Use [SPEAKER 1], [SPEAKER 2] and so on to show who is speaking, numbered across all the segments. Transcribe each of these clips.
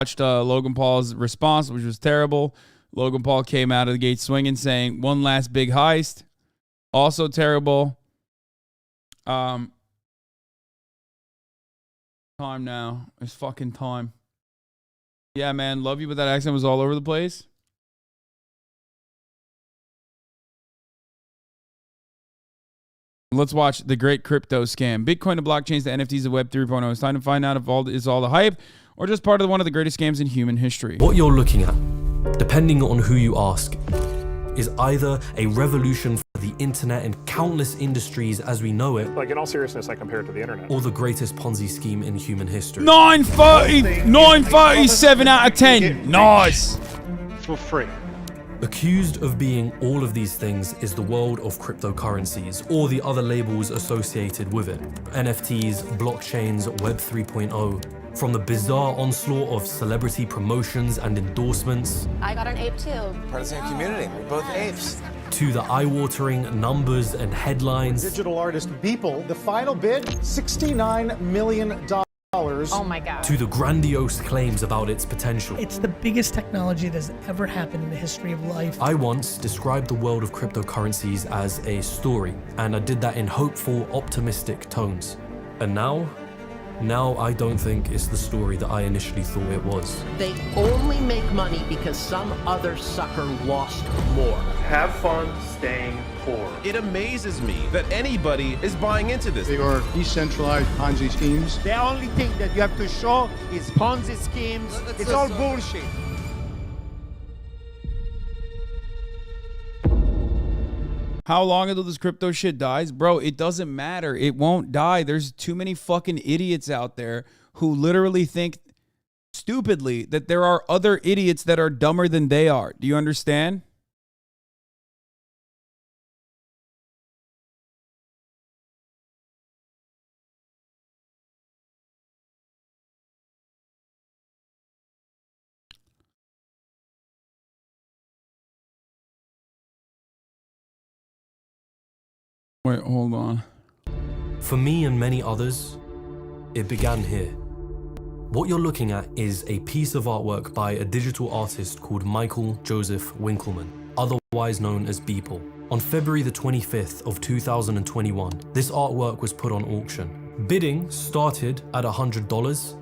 [SPEAKER 1] watched Logan Paul's response, which was terrible. Logan Paul came out of the gate swinging, saying, "One last big heist." Also terrible. Time now. It's fucking time. Yeah, man. Love you, but that accent was all over the place. Let's watch the great crypto scam. Bitcoin to blockchains to NFTs to Web 3.0. It's time to find out if all is all the hype or just part of one of the greatest scams in human history.
[SPEAKER 2] What you're looking at, depending on who you ask, is either a revolution for the internet and countless industries as we know it.
[SPEAKER 3] Like, in all seriousness, I compare it to the internet.
[SPEAKER 2] Or the greatest Ponzi scheme in human history.
[SPEAKER 1] 937 out of 10. Nice.
[SPEAKER 3] For free.
[SPEAKER 2] Accused of being all of these things is the world of cryptocurrencies, or the other labels associated with it. NFTs, blockchains, Web 3.0. From the bizarre onslaught of celebrity promotions and endorsements.
[SPEAKER 4] I got an ape too.
[SPEAKER 5] Part of the same community. We're both apes.
[SPEAKER 2] To the eye-watering numbers and headlines.
[SPEAKER 6] Digital artist Beeple, the final bid, $69 million.
[SPEAKER 4] Oh my God.
[SPEAKER 2] To the grandiose claims about its potential.
[SPEAKER 7] It's the biggest technology that has ever happened in the history of life.
[SPEAKER 2] I once described the world of cryptocurrencies as a story, and I did that in hopeful, optimistic tones. And now I don't think it's the story that I initially thought it was.
[SPEAKER 8] They only make money because some other sucker lost more.
[SPEAKER 9] Have fun staying poor. It amazes me that anybody is buying into this.
[SPEAKER 6] They are decentralized Ponzi schemes.
[SPEAKER 10] The only thing that you have to show is Ponzi schemes. It's all bullshit.
[SPEAKER 1] How long until this crypto shit dies? Bro, it doesn't matter. It won't die. There's too many fucking idiots out there who literally think stupidly that there are other idiots that are dumber than they are. Do you understand? Wait, hold on.
[SPEAKER 2] For me and many others, it began here. What you're looking at is a piece of artwork by a digital artist called Michael Joseph Winkelmann, otherwise known as Beeple. On February the 25th of 2021, this artwork was put on auction. Bidding started at $100.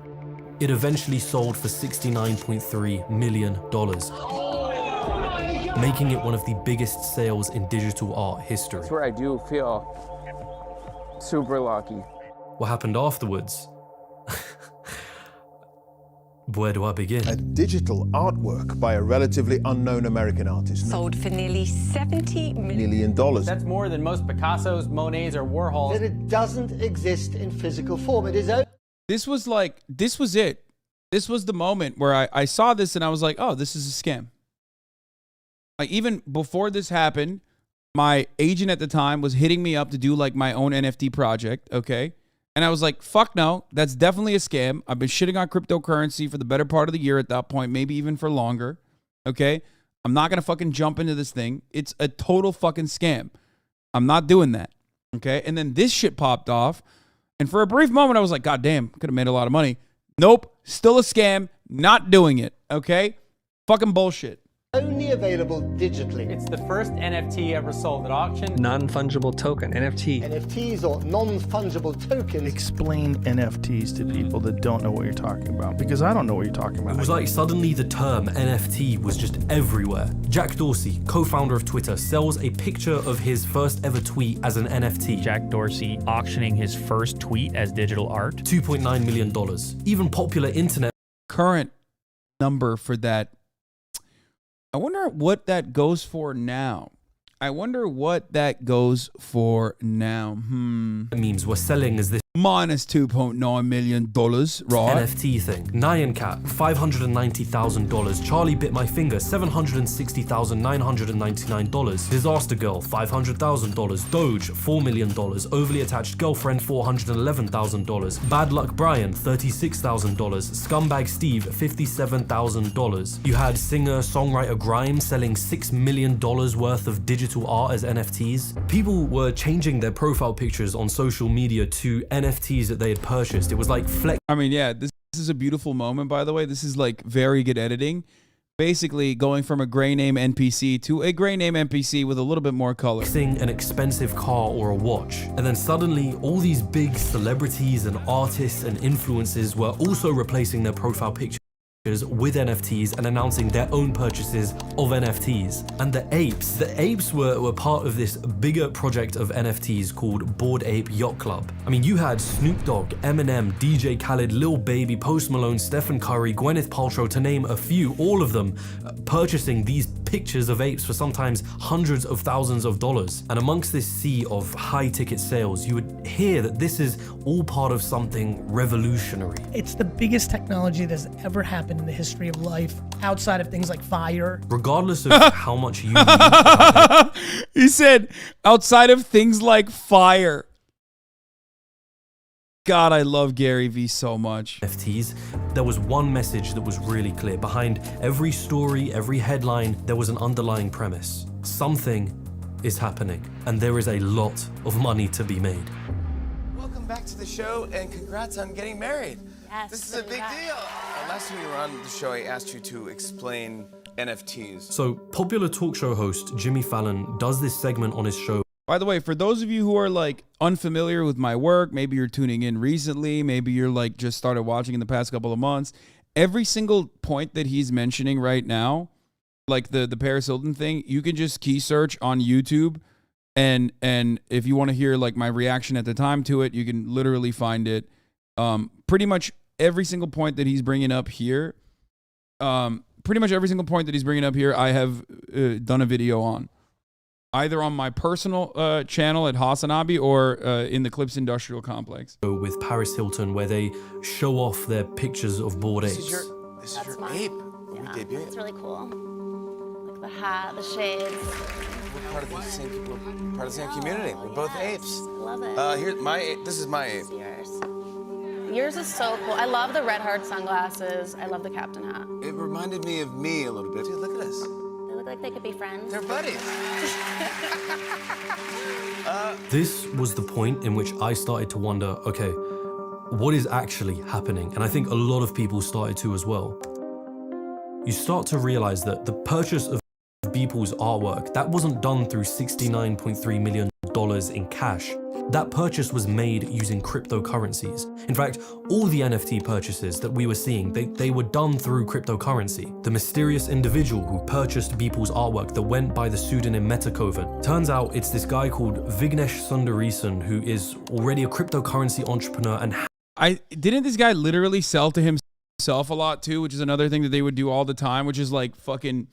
[SPEAKER 2] It eventually sold for $69.3 million. Making it one of the biggest sales in digital art history.
[SPEAKER 5] That's where I do feel super lucky.
[SPEAKER 2] What happened afterwards? Where do I begin?
[SPEAKER 11] A digital artwork by a relatively unknown American artist.
[SPEAKER 4] Sold for nearly $70
[SPEAKER 11] million.
[SPEAKER 12] That's more than most Picassos, Monets, or Warhols.
[SPEAKER 10] That it doesn't exist in physical form. It is.
[SPEAKER 1] This was it. This was the moment where I saw this and I was like, oh, this is a scam. Like, even before this happened, my agent at the time was hitting me up to do like my own NFT project, okay? And I was like, fuck no, that's definitely a scam. I've been shitting on cryptocurrency for the better part of the year at that point, maybe even for longer, okay? I'm not going to fucking jump into this thing. It's a total fucking scam. I'm not doing that, okay? And then this shit popped off. And for a brief moment, I was like, God damn, could have made a lot of money. Nope, still a scam, not doing it, okay? Fucking bullshit.
[SPEAKER 10] Only available digitally.
[SPEAKER 12] It's the first NFT ever sold at auction.
[SPEAKER 13] Non-fungible token, NFT.
[SPEAKER 10] NFTs or non-fungible tokens.
[SPEAKER 14] Explain NFTs to people that don't know what you're talking about, because I don't know what you're talking about.
[SPEAKER 2] It was like suddenly the term NFT was just everywhere. Jack Dorsey, co-founder of Twitter, sells a picture of his first ever tweet as an NFT.
[SPEAKER 15] Jack Dorsey auctioning his first tweet as digital art.
[SPEAKER 2] $2.9 million. Even popular internet.
[SPEAKER 1] Current number for that. I wonder what that goes for now. Memes
[SPEAKER 2] were selling as this
[SPEAKER 1] minus $2.9 million, right?
[SPEAKER 2] NFT thing. Nyan Cat, $590,000. Charlie Bit My Finger, $760,999. Disaster Girl, $500,000. Doge, $4 million. Overly Attached Girlfriend, $411,000. Bad Luck Brian, $36,000. Scumbag Steve, $57,000. You had singer-songwriter Grimes selling $6 million worth of digital art as NFTs. People were changing their profile pictures on social media to NFTs that they had purchased. It was like flex.
[SPEAKER 1] I mean, yeah, this This is a beautiful moment, by the way. This is like very good editing. Basically going from a gray name NPC to a gray name NPC with a little bit more color.
[SPEAKER 2] An expensive car or a watch. And then suddenly all these big celebrities and artists and influencers were also replacing their profile pictures with NFTs and announcing their own purchases of NFTs. And the apes were part of this bigger project of NFTs called Bored Ape Yacht Club. I mean, you had Snoop Dogg, Eminem, DJ Khaled, Lil Baby, Post Malone, Stephen Curry, Gwyneth Paltrow, to name a few, all of them purchasing these pictures of apes for sometimes hundreds of thousands of dollars. And amongst this sea of high ticket sales, you would hear that this is all part of something revolutionary.
[SPEAKER 7] It's the biggest technology that's ever happened in the history of life, outside of things like fire.
[SPEAKER 2] Regardless of how much you use,
[SPEAKER 1] he said, outside of things like fire. God, I love Gary Vee so much.
[SPEAKER 2] NFTs, there was one message that was really clear. Behind every story, every headline, there was an underlying premise. Something is happening, and there is a lot of money to be made.
[SPEAKER 16] Welcome back to the show, and congrats on getting married.
[SPEAKER 4] Yes,
[SPEAKER 16] this is a big deal. Last time you were on the show, I asked you to explain NFTs.
[SPEAKER 2] So, popular talk show host Jimmy Fallon does this segment on his show.
[SPEAKER 1] By the way, for those of you who are like unfamiliar with my work, maybe you're tuning in recently, maybe you're like just started watching in the past couple of months, every single point that he's mentioning right now, like the Paris Hilton thing, you can just key search on YouTube, and if you want to hear like my reaction at the time to it, you can literally find it. Pretty much every single point that he's bringing up here, I have done a video on. Either on my personal channel at Hasanabi or in the Clips Industrial Complex.
[SPEAKER 2] With Paris Hilton, where they show off their pictures of bored apes.
[SPEAKER 16] This is your ape.
[SPEAKER 4] Yeah, it's really cool. Like the hat, the shades.
[SPEAKER 16] We're part of the same community. We're both apes.
[SPEAKER 4] I love it.
[SPEAKER 16] This is my ape.
[SPEAKER 4] Yours is so cool. I love the red heart sunglasses. I love the captain hat.
[SPEAKER 16] It reminded me of me a little bit. Dude, look at us.
[SPEAKER 4] They look like they could be friends.
[SPEAKER 16] They're buddies.
[SPEAKER 2] This was the point in which I started to wonder, okay, what is actually happening? And I think a lot of people started to as well. You start to realize that the purchase of Beeple's artwork, that wasn't done through $69.3 million in cash. That purchase was made using cryptocurrencies. In fact, all the NFT purchases that we were seeing, they were done through cryptocurrency. The mysterious individual who purchased Beeple's artwork that went by the pseudonym Metakovan, turns out it's this guy called Vignesh Sundaresan, who is already a cryptocurrency entrepreneur. And
[SPEAKER 1] didn't this guy literally sell to himself a lot too, which is another thing that they would do all the time, which is like fucking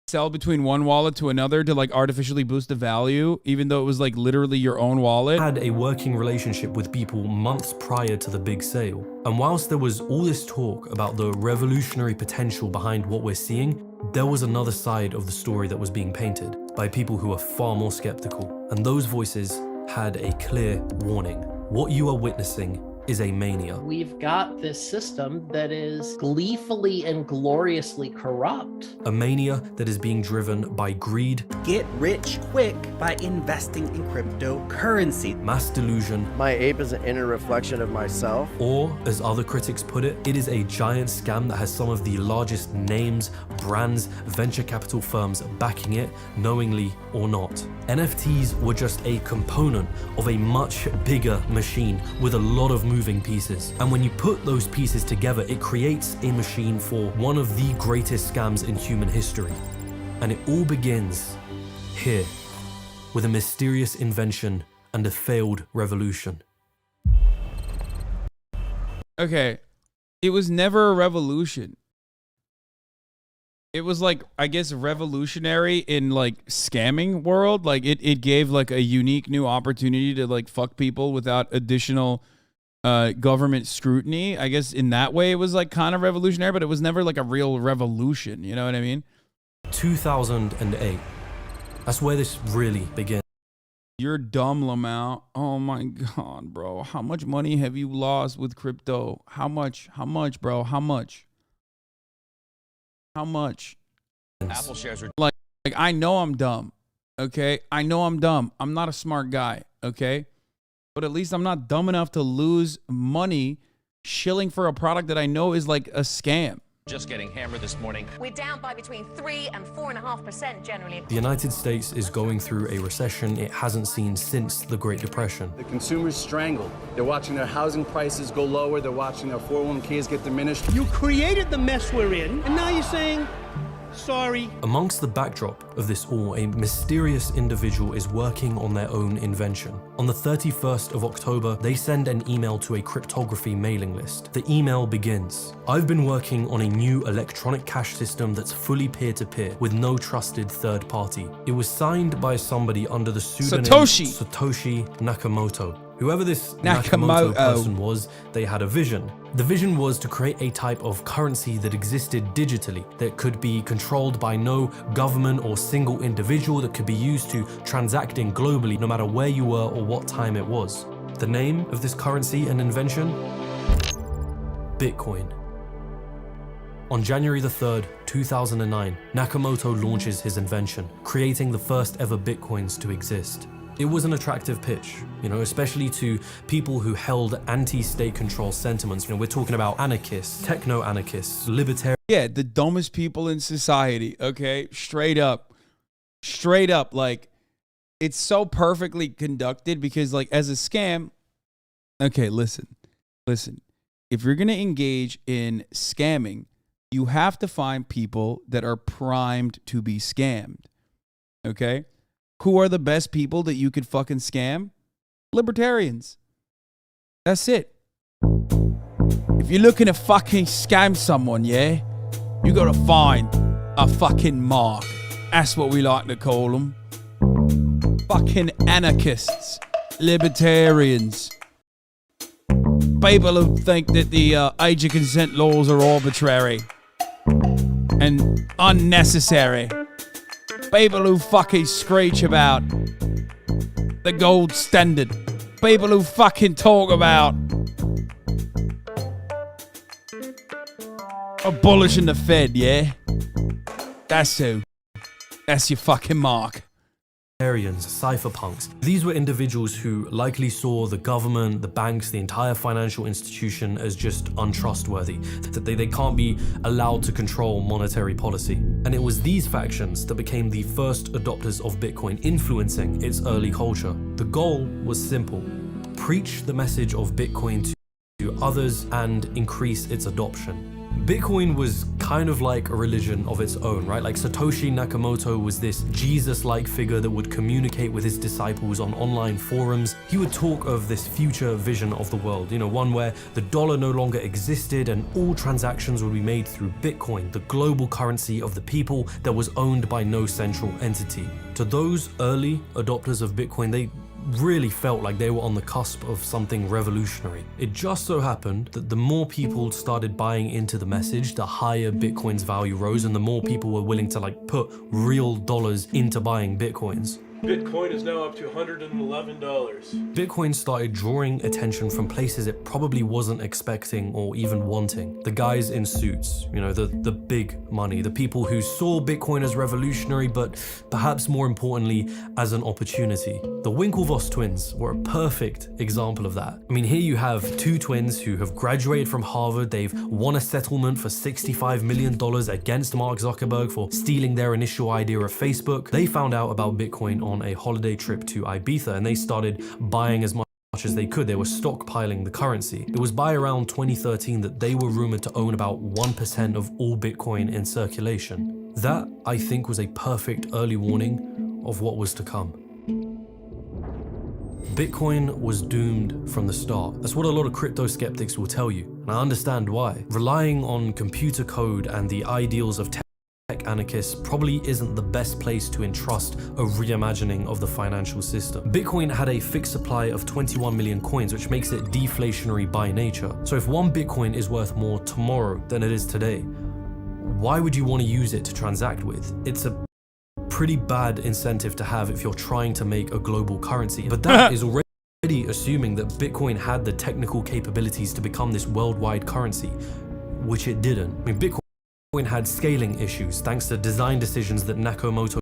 [SPEAKER 1] sell between one wallet to another to like artificially boost the value, even though it was like literally your own wallet.
[SPEAKER 2] Had a working relationship with Beeple months prior to the big sale. And whilst there was all this talk about the revolutionary potential behind what we're seeing, there was another side of the story that was being painted by people who are far more skeptical. And those voices had a clear warning. What you are witnessing is a mania.
[SPEAKER 8] We've got this system that is gleefully and gloriously corrupt.
[SPEAKER 2] A mania that is being driven by greed.
[SPEAKER 17] Get rich quick by investing in cryptocurrency.
[SPEAKER 2] Mass delusion.
[SPEAKER 18] My ape is an inner reflection of myself.
[SPEAKER 2] Or, as other critics put it, it is a giant scam that has some of the largest names, brands, venture capital firms backing it, knowingly or not. NFTs were just a component of a much bigger machine with a lot of moving pieces. And when you put those pieces together, it creates a machine for one of the greatest scams in human history. And it all begins here, with a mysterious invention and a failed revolution.
[SPEAKER 1] Okay, it was never a revolution. It was like, I guess, revolutionary in like scamming world. Like it gave like a unique new opportunity to like fuck people without additional government scrutiny. I guess in that way it was like kind of revolutionary, but it was never like a real revolution. You know what I mean?
[SPEAKER 2] 2008. That's where this really began.
[SPEAKER 1] You're dumb, Lamau. Oh my God, bro. How much money have you lost with crypto? How much, bro? How much?
[SPEAKER 16] Apple shares are
[SPEAKER 1] like I know I'm dumb. Okay? I know I'm dumb. I'm not a smart guy. Okay? But at least I'm not dumb enough to lose money shilling for a product that I know is like a scam.
[SPEAKER 19] Just getting hammered this morning.
[SPEAKER 20] We're down by between 3 and 4.5% generally.
[SPEAKER 2] The United States is going through a recession it hasn't seen since the Great Depression.
[SPEAKER 21] The consumers strangled. They're watching their housing prices go lower. They're watching their 401ks get diminished.
[SPEAKER 10] You created the mess we're in, and now you're saying, sorry.
[SPEAKER 2] Amongst the backdrop of this all, a mysterious individual is working on their own invention. On the 31st of October, they send an email to a cryptography mailing list. The email begins, "I've been working on a new electronic cash system that's fully peer-to-peer with no trusted third party. It was signed by somebody under the pseudonym Satoshi Nakamoto. Whoever this Nakamoto person was, they had a vision. The vision was to create a type of currency that existed digitally, that could be controlled by no government or single individual, that could be used to transacting globally, no matter where you were or what time it was. The name of this currency and invention? Bitcoin. On January the 3rd, 2009, Nakamoto launches his invention, creating the first ever Bitcoins to exist. It was an attractive pitch, especially to people who held anti-state control sentiments. We're talking about anarchists, techno-anarchists, libertarians.
[SPEAKER 1] Yeah, the dumbest people in society, okay? Straight up, like, it's so perfectly conducted because, like, as a scam, okay, listen. If you're going to engage in scamming, you have to find people that are primed to be scammed, okay? Who are the best people that you could fucking scam? Libertarians. That's it. If you're looking to fucking scam someone, yeah, you gotta find a fucking mark. That's what we like to call them. Fucking anarchists. Libertarians. People who think that the age of consent laws are arbitrary and unnecessary. People who fucking screech about the gold standard. People who fucking talk about abolishing the Fed, yeah? That's who. That's your fucking mark.
[SPEAKER 2] Cypherpunks. These were individuals who likely saw the government, the banks, the entire financial institution as just untrustworthy, that they can't be allowed to control monetary policy. And it was these factions that became the first adopters of Bitcoin, influencing its early culture. The goal was simple: preach the message of Bitcoin to others and increase its adoption. Bitcoin was kind of like a religion of its own, right? Like Satoshi Nakamoto was this Jesus-like figure that would communicate with his disciples on online forums. He would talk of this future vision of the world, one where the dollar no longer existed and all transactions would be made through Bitcoin, the global currency of the people that was owned by no central entity. To those early adopters of Bitcoin, they really felt like they were on the cusp of something revolutionary. It just so happened that the more people started buying into the message, the higher Bitcoin's value rose, and the more people were willing to put real dollars into buying Bitcoins.
[SPEAKER 22] Bitcoin is now up to $111.
[SPEAKER 2] Bitcoin started drawing attention from places it probably wasn't expecting or even wanting. The guys in suits, the big money, the people who saw Bitcoin as revolutionary, but perhaps more importantly, as an opportunity. The Winklevoss twins were a perfect example of that. I mean, here you have two twins who have graduated from Harvard. They've won a settlement for $65 million against Mark Zuckerberg for stealing their initial idea of Facebook. They found out about Bitcoin on a holiday trip to Ibiza, and they started buying as much as they could. They were stockpiling the currency. It was by around 2013 that they were rumored to own about 1% of all Bitcoin in circulation. That, I think, was a perfect early warning of what was to come. Bitcoin was doomed from the start. That's what a lot of crypto skeptics will tell you, and I understand why. Relying on computer code and the ideals of tech anarchists probably isn't the best place to entrust a reimagining of the financial system. Bitcoin had a fixed supply of 21 million coins, which makes it deflationary by nature. So if one Bitcoin is worth more tomorrow than it is today, why would you want to use it to transact with? It's a pretty bad incentive to have if you're trying to make a global currency. But that is already assuming that Bitcoin had the technical capabilities to become this worldwide currency, which it didn't. I mean, Bitcoin had scaling issues thanks to design decisions that Nakamoto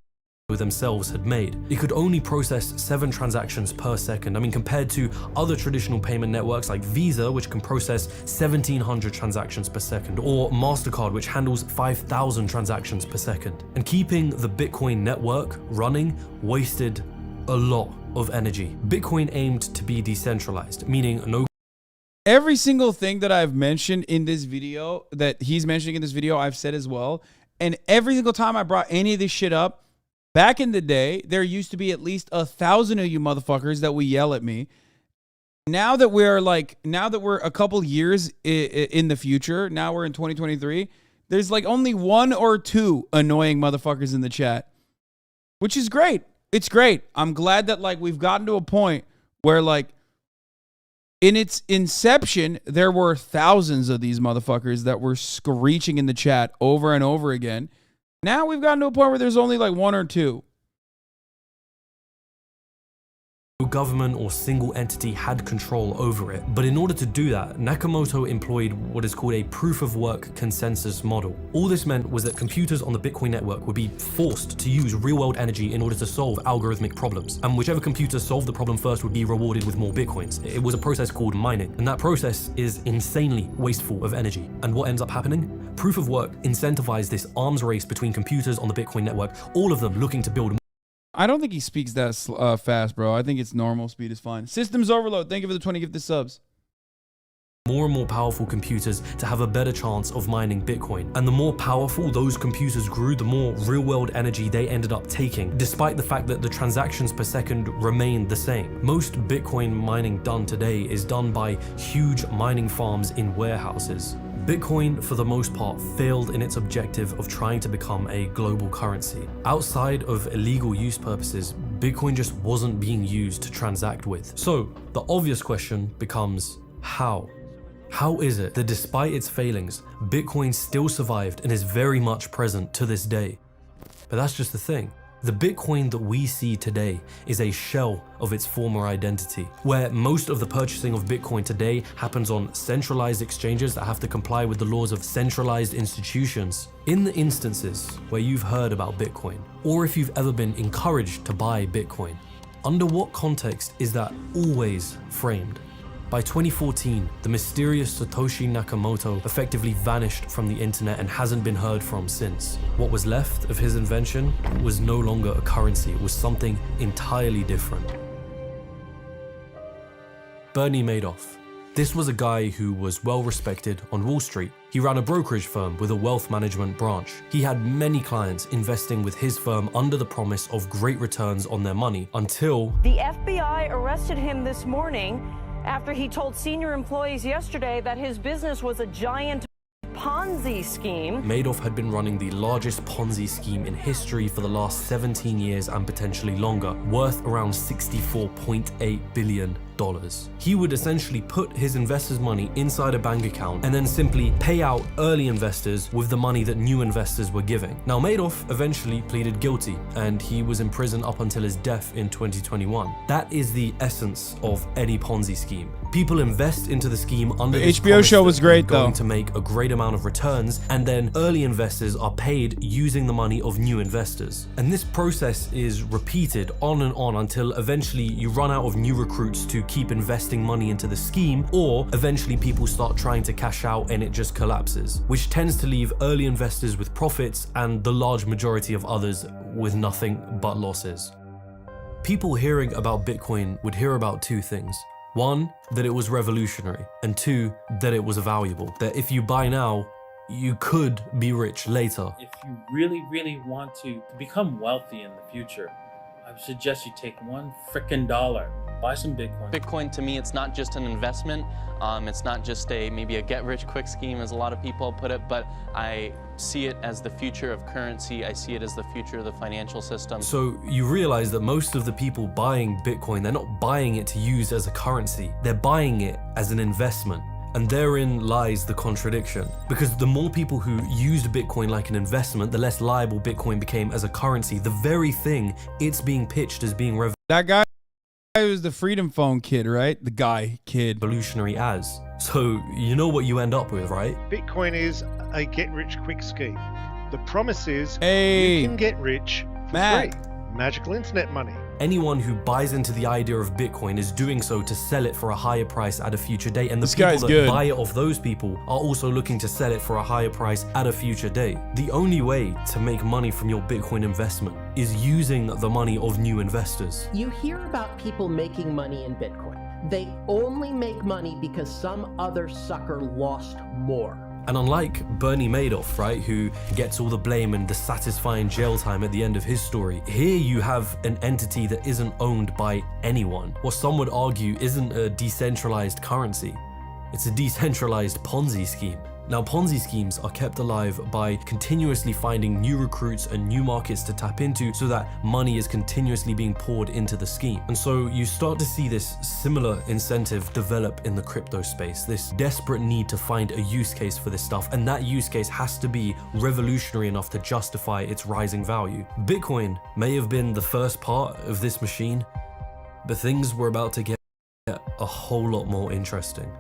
[SPEAKER 2] themselves had made. It could only process 7 transactions per second. I mean, compared to other traditional payment networks like Visa, which can process 1,700 transactions per second, or MasterCard, which handles 5,000 transactions per second. And keeping the Bitcoin network running wasted a lot of energy. Bitcoin aimed to be decentralized, meaning no.
[SPEAKER 1] Every single thing that I've mentioned in this video, that he's mentioning in this video, I've said as well. And every single time I brought any of this shit up, back in the day, there used to be at least 1,000 of you motherfuckers that would yell at me. Now that we're a couple years in the future, now we're in 2023, there's like only 1 or 2 annoying motherfuckers in the chat, which is great. It's great. I'm glad that like we've gotten to a point where like in its inception, there were thousands of these motherfuckers that were screeching in the chat over and over again. Now we've gotten to a point where there's only like 1 or 2.
[SPEAKER 2] No government or single entity had control over it. But in order to do that, Nakamoto employed what is called a proof-of-work consensus model. All this meant was that computers on the Bitcoin network would be forced to use real-world energy in order to solve algorithmic problems. And whichever computer solved the problem first would be rewarded with more Bitcoins. It was a process called mining. And that process is insanely wasteful of energy. And what ends up happening? Proof-of-work incentivized this arms race between computers on the Bitcoin network, all of them looking to build.
[SPEAKER 1] I don't think he speaks that fast, bro. I think it's normal speed is fine. Systems overload. Thank you for the 20 gifted subs.
[SPEAKER 2] More and more powerful computers to have a better chance of mining Bitcoin. And the more powerful those computers grew, the more real-world energy they ended up taking, despite the fact that the transactions per second remained the same. Most Bitcoin mining done today is done by huge mining farms in warehouses. Bitcoin, for the most part, failed in its objective of trying to become a global currency. Outside of illegal use purposes, Bitcoin just wasn't being used to transact with. So, the obvious question becomes, how? How is it that despite its failings, Bitcoin still survived and is very much present to this day? But that's just the thing. The Bitcoin that we see today is a shell of its former identity, where most of the purchasing of Bitcoin today happens on centralized exchanges that have to comply with the laws of centralized institutions. In the instances where you've heard about Bitcoin, or if you've ever been encouraged to buy Bitcoin, under what context is that always framed? By 2014, the mysterious Satoshi Nakamoto effectively vanished from the internet and hasn't been heard from since. What was left of his invention was no longer a currency, it was something entirely different. Bernie Madoff. This was a guy who was well respected on Wall Street. He ran a brokerage firm with a wealth management branch. He had many clients investing with his firm under the promise of great returns on their money until
[SPEAKER 3] the FBI arrested him this morning after he told senior employees yesterday that his business was a giant Ponzi scheme.
[SPEAKER 2] Madoff had been running the largest Ponzi scheme in history for the last 17 years and potentially longer, worth around $64.8 billion. He would essentially put his investors' money inside a bank account and then simply pay out early investors with the money that new investors were giving. Now, Madoff eventually pleaded guilty and he was in prison up until his death in 2021. That is the essence of any Ponzi scheme. People invest into the scheme under
[SPEAKER 1] the
[SPEAKER 2] this
[SPEAKER 1] HBO show was great though.
[SPEAKER 2] Going to make a great amount of returns, and then early investors are paid using the money of new investors. And this process is repeated on and on until eventually you run out of new recruits to keep investing money into the scheme, or eventually people start trying to cash out and it just collapses, which tends to leave early investors with profits and the large majority of others with nothing but losses. People hearing about Bitcoin would hear about 2 things. 1, that it was revolutionary, and 2, that it was valuable. That if you buy now, you could be rich later.
[SPEAKER 9] If you really want to become wealthy in the future, I would suggest you take $1 frickin' buy some Bitcoin.
[SPEAKER 12] Bitcoin, to me, it's not just an investment. It's not just maybe a get-rich-quick scheme, as a lot of people put it, but I see it as the future of currency. I see it as the future of the financial system.
[SPEAKER 2] So you realize that most of the people buying Bitcoin, they're not buying it to use as a currency. They're buying it as an investment. And therein lies the contradiction. Because the more people who used Bitcoin like an investment, the less liable Bitcoin became as a currency. The very thing it's being pitched as being
[SPEAKER 1] that guy was the Freedom Phone kid, right? The guy kid.
[SPEAKER 2] Revolutionary as. So you know what you end up with, right?
[SPEAKER 10] Bitcoin is a get-rich-quick scheme. The promise is
[SPEAKER 1] you
[SPEAKER 10] can get rich for
[SPEAKER 1] Matt,
[SPEAKER 10] free. Magical internet money.
[SPEAKER 2] Anyone who buys into the idea of Bitcoin is doing so to sell it for a higher price at a future date. And the people that buy it off those people are also looking to sell it for a higher price at a future date. The only way to make money from your Bitcoin investment is using the money of new investors.
[SPEAKER 8] You hear about people making money in Bitcoin. They only make money because some other sucker lost more.
[SPEAKER 2] And unlike Bernie Madoff, right, who gets all the blame and the satisfying jail time at the end of his story, here you have an entity that isn't owned by anyone. What some would argue isn't a decentralized currency. It's a decentralized Ponzi scheme. Now, Ponzi schemes are kept alive by continuously finding new recruits and new markets to tap into so that money is continuously being poured into the scheme. And so you start to see this similar incentive develop in the crypto space, this desperate need to find a use case for this stuff, and that use case has to be revolutionary enough to justify its rising value. Bitcoin may have been the first part of this machine, but things were about to get a whole lot more interesting.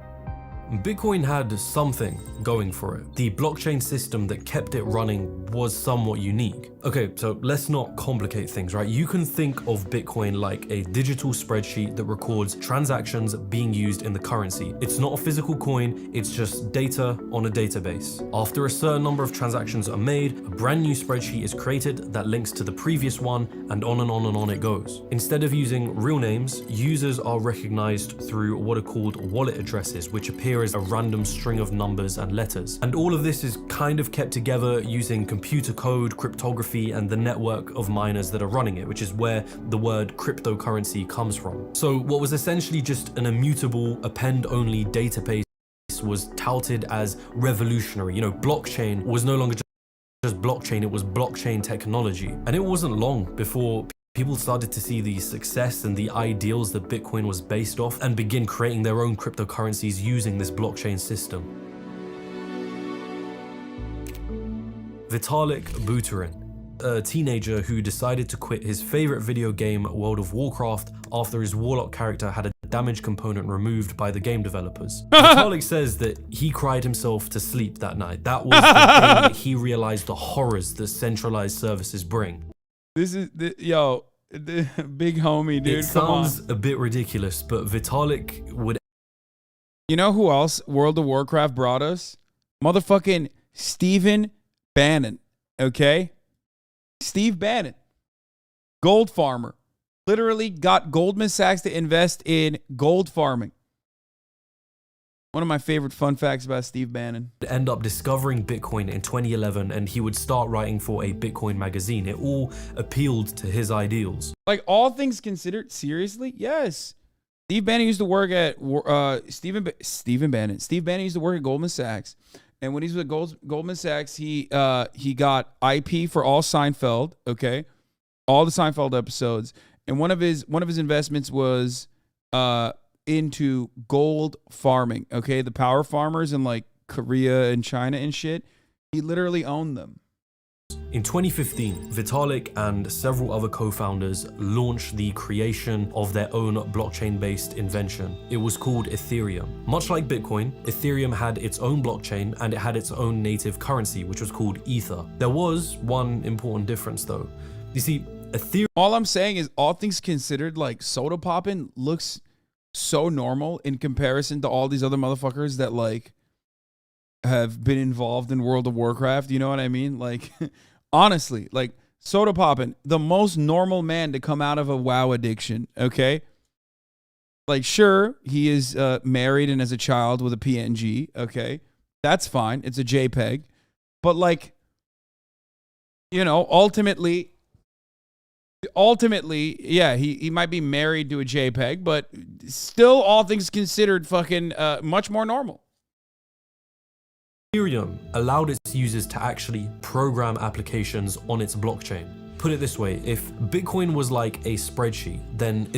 [SPEAKER 2] Bitcoin had something going for it. The blockchain system that kept it running was somewhat unique. Okay, so let's not complicate things, right? You can think of Bitcoin like a digital spreadsheet that records transactions being used in the currency. It's not a physical coin, it's just data on a database. After a certain number of transactions are made, a brand new spreadsheet is created that links to the previous one, and on and on and on it goes. Instead of using real names, users are recognized through what are called wallet addresses, which appear as a random string of numbers and letters. And all of this is kind of kept together using computer code, cryptography, and the network of miners that are running it, which is where the word cryptocurrency comes from. So what was essentially just an immutable append-only database was touted as revolutionary. You know, blockchain was no longer just blockchain, it was blockchain technology. And it wasn't long before people started to see the success and the ideals that Bitcoin was based off and begin creating their own cryptocurrencies using this blockchain system. Vitalik Buterin, a teenager who decided to quit his favorite video game, World of Warcraft, after his warlock character had a damaged component removed by the game developers. Vitalik says that he cried himself to sleep that night. That was the day that he realized the horrors that centralized services bring.
[SPEAKER 1] This is the big homie, dude.
[SPEAKER 2] It sounds a bit ridiculous, but Vitalik would.
[SPEAKER 1] You know who else World of Warcraft brought us? Motherfucking Stephen Bannon. Okay, Steve Bannon, gold farmer, literally got Goldman Sachs to invest in gold farming. One of my favorite fun facts about Steve Bannon.
[SPEAKER 2] End up discovering Bitcoin in 2011, and he would start writing for a Bitcoin magazine. It all appealed to his ideals.
[SPEAKER 1] Like, all things considered, seriously, yes. Steve Bannon used to work at Steve Bannon used to work at Goldman Sachs, and when he was at Goldman Sachs, he got IP for all Seinfeld, okay, all the Seinfeld episodes, and one of his investments was into gold farming, okay? The power farmers in like Korea and China and shit. He literally owned them.
[SPEAKER 2] In 2015, Vitalik and several other co-founders launched the creation of their own blockchain-based invention. It was called Ethereum. Much like Bitcoin, Ethereum had its own blockchain and it had its own native currency, which was called Ether. There was one important difference though. You see, Ethereum...
[SPEAKER 1] All I'm saying is, all things considered, like, soda popping looks so normal in comparison to all these other motherfuckers that like have been involved in World of Warcraft. You know what I mean? Like, honestly, like, soda popping, the most normal man to come out of a WoW addiction. Okay, like, sure, he is married and has a child with a PNG. Okay, that's fine. It's a JPEG, but like, you know, ultimately, yeah, he might be married to a JPEG, but still, all things considered, fucking much more normal.
[SPEAKER 2] Ethereum allowed its users to actually program applications on its blockchain. Put it this way, if Bitcoin was like a spreadsheet, then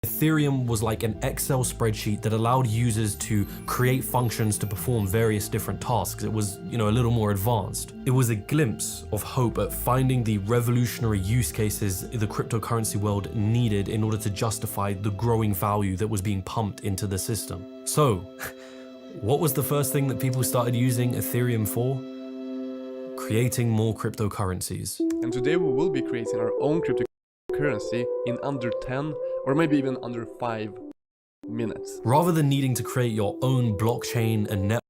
[SPEAKER 2] Ethereum was like an Excel spreadsheet that allowed users to create functions to perform various different tasks. It was, you know, a little more advanced. It was a glimpse of hope at finding the revolutionary use cases the cryptocurrency world needed in order to justify the growing value that was being pumped into the system. So, what was the first thing that people started using Ethereum for? Creating more cryptocurrencies.
[SPEAKER 5] And today we will be creating our own cryptocurrency. currency in under 10 or maybe even under 5 minutes.
[SPEAKER 2] Rather than needing to create your own blockchain and network,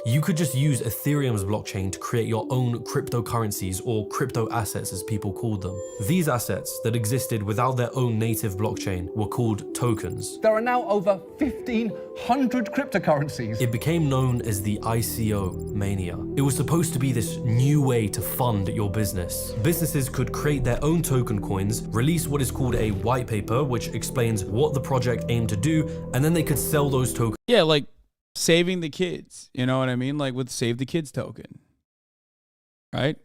[SPEAKER 2] you could just use Ethereum's blockchain to create your own cryptocurrencies, or crypto assets as people called them. These assets that existed without their own native blockchain were called tokens.
[SPEAKER 6] There are now over 1,500 cryptocurrencies.
[SPEAKER 2] It became known as the ICO mania. It was supposed to be this new way to fund your business. Businesses could create their own token coins, release what is called a white paper, which explains what the project aimed to do, and then they could sell those tokens.
[SPEAKER 1] Yeah, like saving the kids, you know what I mean? Like with Save the Kids token, right?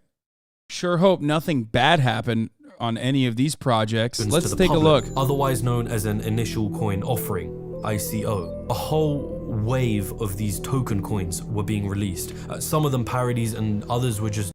[SPEAKER 1] Sure hope nothing bad happened on any of these projects. Let's take a look.
[SPEAKER 2] Otherwise known as an initial coin offering, ICO. A whole wave of these token coins were being released. Some of them parodies and others were just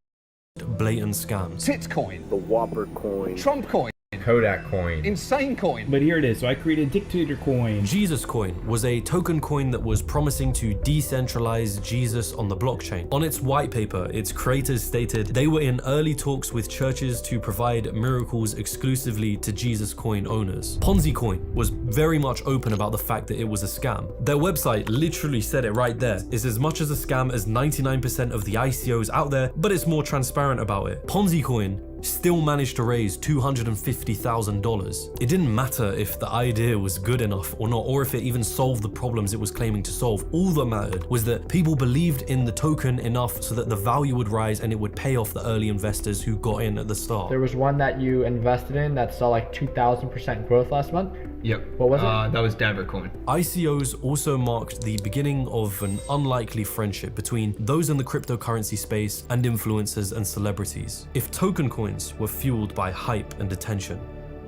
[SPEAKER 2] blatant scams.
[SPEAKER 6] Titcoin,
[SPEAKER 18] the Whopper coin,
[SPEAKER 6] Trump coin,
[SPEAKER 23] Kodak coin,
[SPEAKER 6] Insane coin.
[SPEAKER 23] But here it is. So I created Dictator coin.
[SPEAKER 2] Jesus coin was a token coin that was promising to decentralize Jesus on the blockchain. On its white paper, its creators stated they were in early talks with churches to provide miracles exclusively to Jesus coin owners. Ponzi coin was very much open about the fact that it was a scam. Their website literally said it right there. It's as much as a scam as 99% of the ICOs out there, but it's more transparent about it. Ponzi coin still managed to raise $250,000. It didn't matter if the idea was good enough or not, or if it even solved the problems it was claiming to solve. All that mattered was that people believed in the token enough so that the value would rise and it would pay off the early investors who got in at the start.
[SPEAKER 23] There was one that you invested in that saw like 2,000% growth last month. Yep. What was it? That was Dabber coin.
[SPEAKER 2] ICOs also marked the beginning of an unlikely friendship between those in the cryptocurrency space and influencers and celebrities. If token coins were fueled by hype and attention,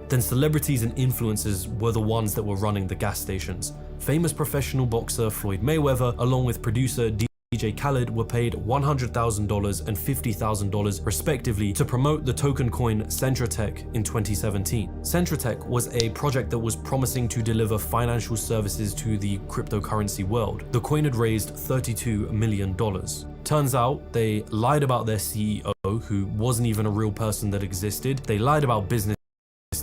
[SPEAKER 2] then celebrities and influencers were the ones that were running the gas stations. Famous professional boxer Floyd Mayweather, along with producer DJ Khaled, were paid $100,000 and $50,000 respectively to promote the token coin Centratech in 2017. Centratech was a project that was promising to deliver financial services to the cryptocurrency world. The coin had raised $32 million. Turns out they lied about their CEO, who wasn't even a real person that existed. They lied about business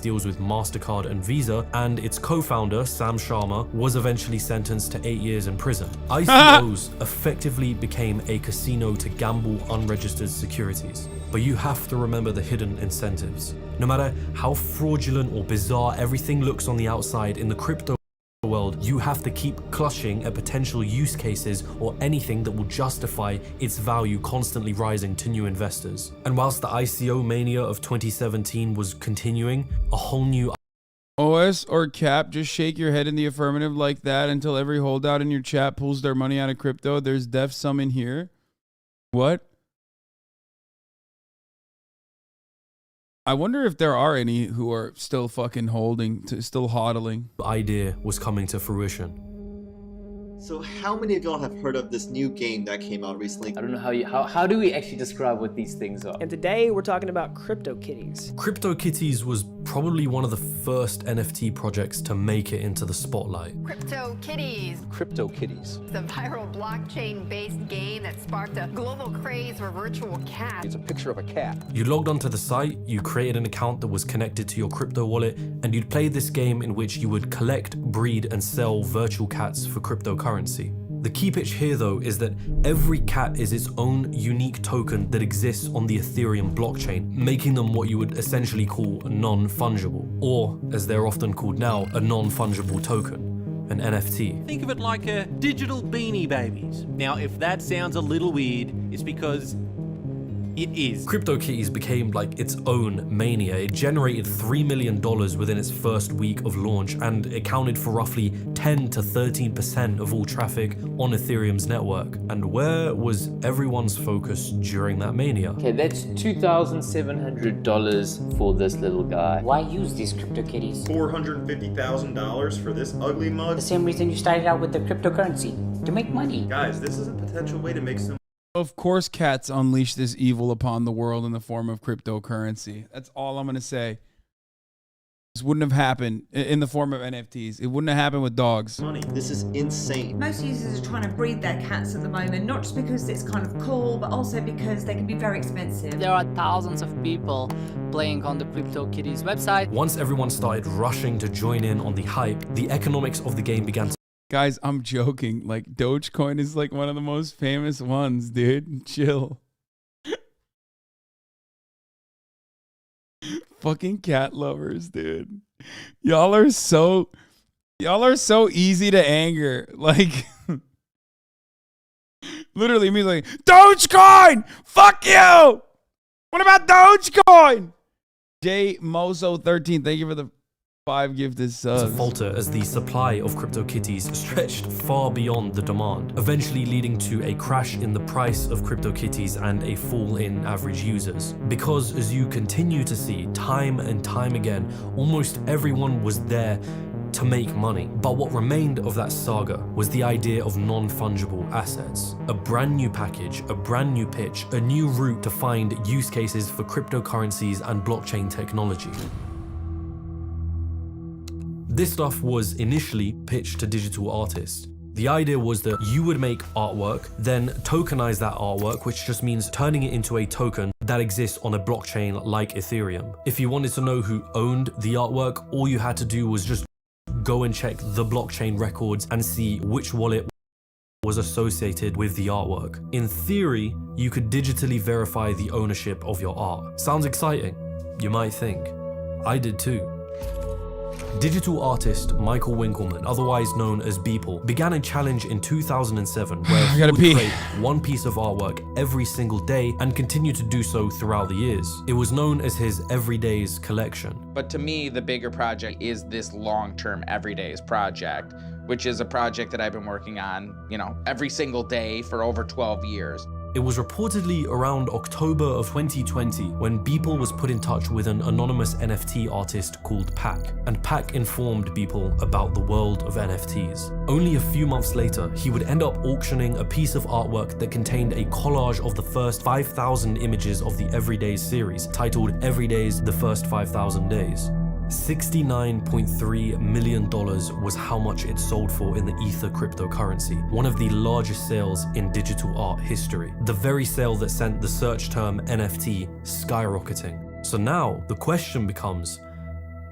[SPEAKER 2] deals with MasterCard and Visa, and its co-founder, Sam Sharma, was eventually sentenced to 8 years in prison. ICOs effectively became a casino to gamble unregistered securities. But you have to remember the hidden incentives. No matter how fraudulent or bizarre everything looks on the outside in the crypto world, you have to keep clutching at potential use cases or anything that will justify its value constantly rising to new investors. And whilst the ICO mania of 2017 was continuing, a whole new
[SPEAKER 1] OS or Cap, just shake your head in the affirmative like that until every holdout in your chat pulls their money out of crypto. There's def some in here. What? I wonder if there are any who are still fucking still hodling.
[SPEAKER 2] The idea was coming to fruition.
[SPEAKER 24] So how many of y'all have heard of this new game that came out recently?
[SPEAKER 25] I don't know how do we actually describe what these things are?
[SPEAKER 26] And today we're talking about CryptoKitties.
[SPEAKER 2] CryptoKitties was probably one of the first NFT projects to make it into the spotlight.
[SPEAKER 27] CryptoKitties.
[SPEAKER 23] CryptoKitties.
[SPEAKER 27] The viral blockchain-based game that sparked a global craze for virtual cats.
[SPEAKER 23] It's a picture of a cat.
[SPEAKER 2] You logged onto the site, you created an account that was connected to your crypto wallet, and you'd play this game in which you would collect, breed, and sell virtual cats for cryptocurrency. The key pitch here though is that every cat is its own unique token that exists on the Ethereum blockchain, making them what you would essentially call non-fungible, or as they're often called now, a non-fungible token, an NFT.
[SPEAKER 28] Think of it like a digital Beanie Babies. Now if that sounds a little weird, it's because it is.
[SPEAKER 2] CryptoKitties became like its own mania. It generated $3 million within its first week of launch and accounted for roughly 10 to 13% of all traffic on Ethereum's network. And where was everyone's focus during that mania?
[SPEAKER 25] Okay, that's $2,700 for this little guy. Why use these CryptoKitties?
[SPEAKER 29] $450,000 for this ugly mug?
[SPEAKER 25] The same reason you started out with the cryptocurrency, to make money.
[SPEAKER 29] Guys, this is a potential way to make some.
[SPEAKER 1] Of course, cats unleash this evil upon the world in the form of cryptocurrency. That's all I'm going to say. this wouldn't have happened in the form of NFTs. It wouldn't have happened with dogs.
[SPEAKER 24] This is insane.
[SPEAKER 4] Most users are trying to breed their cats at the moment, not just because it's kind of cool, but also because they can be very expensive.
[SPEAKER 25] There are thousands of people playing on the CryptoKitties website.
[SPEAKER 2] Once everyone started rushing to join in on the hype, the economics of the game began to...
[SPEAKER 1] Guys, I'm joking. Like, Dogecoin is like one of the most famous ones, dude. Chill. Fucking cat lovers, dude. Y'all are so easy to anger. Like, literally me like, Dogecoin! Fuck you! What about Dogecoin? J Mozo 13, thank you for the 5 gifted subs.
[SPEAKER 2] To falter as the supply of CryptoKitties stretched far beyond the demand, eventually leading to a crash in the price of CryptoKitties and a fall in average users. Because as you continue to see time and time again, almost everyone was there to make money. But what remained of that saga was the idea of non-fungible assets. A brand new package, a brand new pitch, a new route to find use cases for cryptocurrencies and blockchain technology. This stuff was initially pitched to digital artists. The idea was that you would make artwork, then tokenize that artwork, which just means turning it into a token that exists on a blockchain like Ethereum. If you wanted to know who owned the artwork, all you had to do was just go and check the blockchain records and see which wallet was associated with the artwork. In theory, you could digitally verify the ownership of your art. Sounds exciting, you might think. I did too. Digital artist Michael Winkelmann, otherwise known as Beeple, began a challenge in 2007 where he would create one piece of artwork every single day and continue to do so throughout the years. It was known as his Everydays collection.
[SPEAKER 7] But to me, the bigger project is this long-term Everydays project, which is a project that I've been working on, every single day for over 12 years.
[SPEAKER 2] It was reportedly around October of 2020 when Beeple was put in touch with an anonymous NFT artist called Pac, and Pac informed Beeple about the world of NFTs. Only a few months later, he would end up auctioning a piece of artwork that contained a collage of the first 5,000 images of the Everydays series, titled Everydays: The First 5,000 Days. $69.3 million was how much it sold for in the Ether cryptocurrency, one of the largest sales in digital art history. The very sale that sent the search term NFT skyrocketing. So now the question becomes,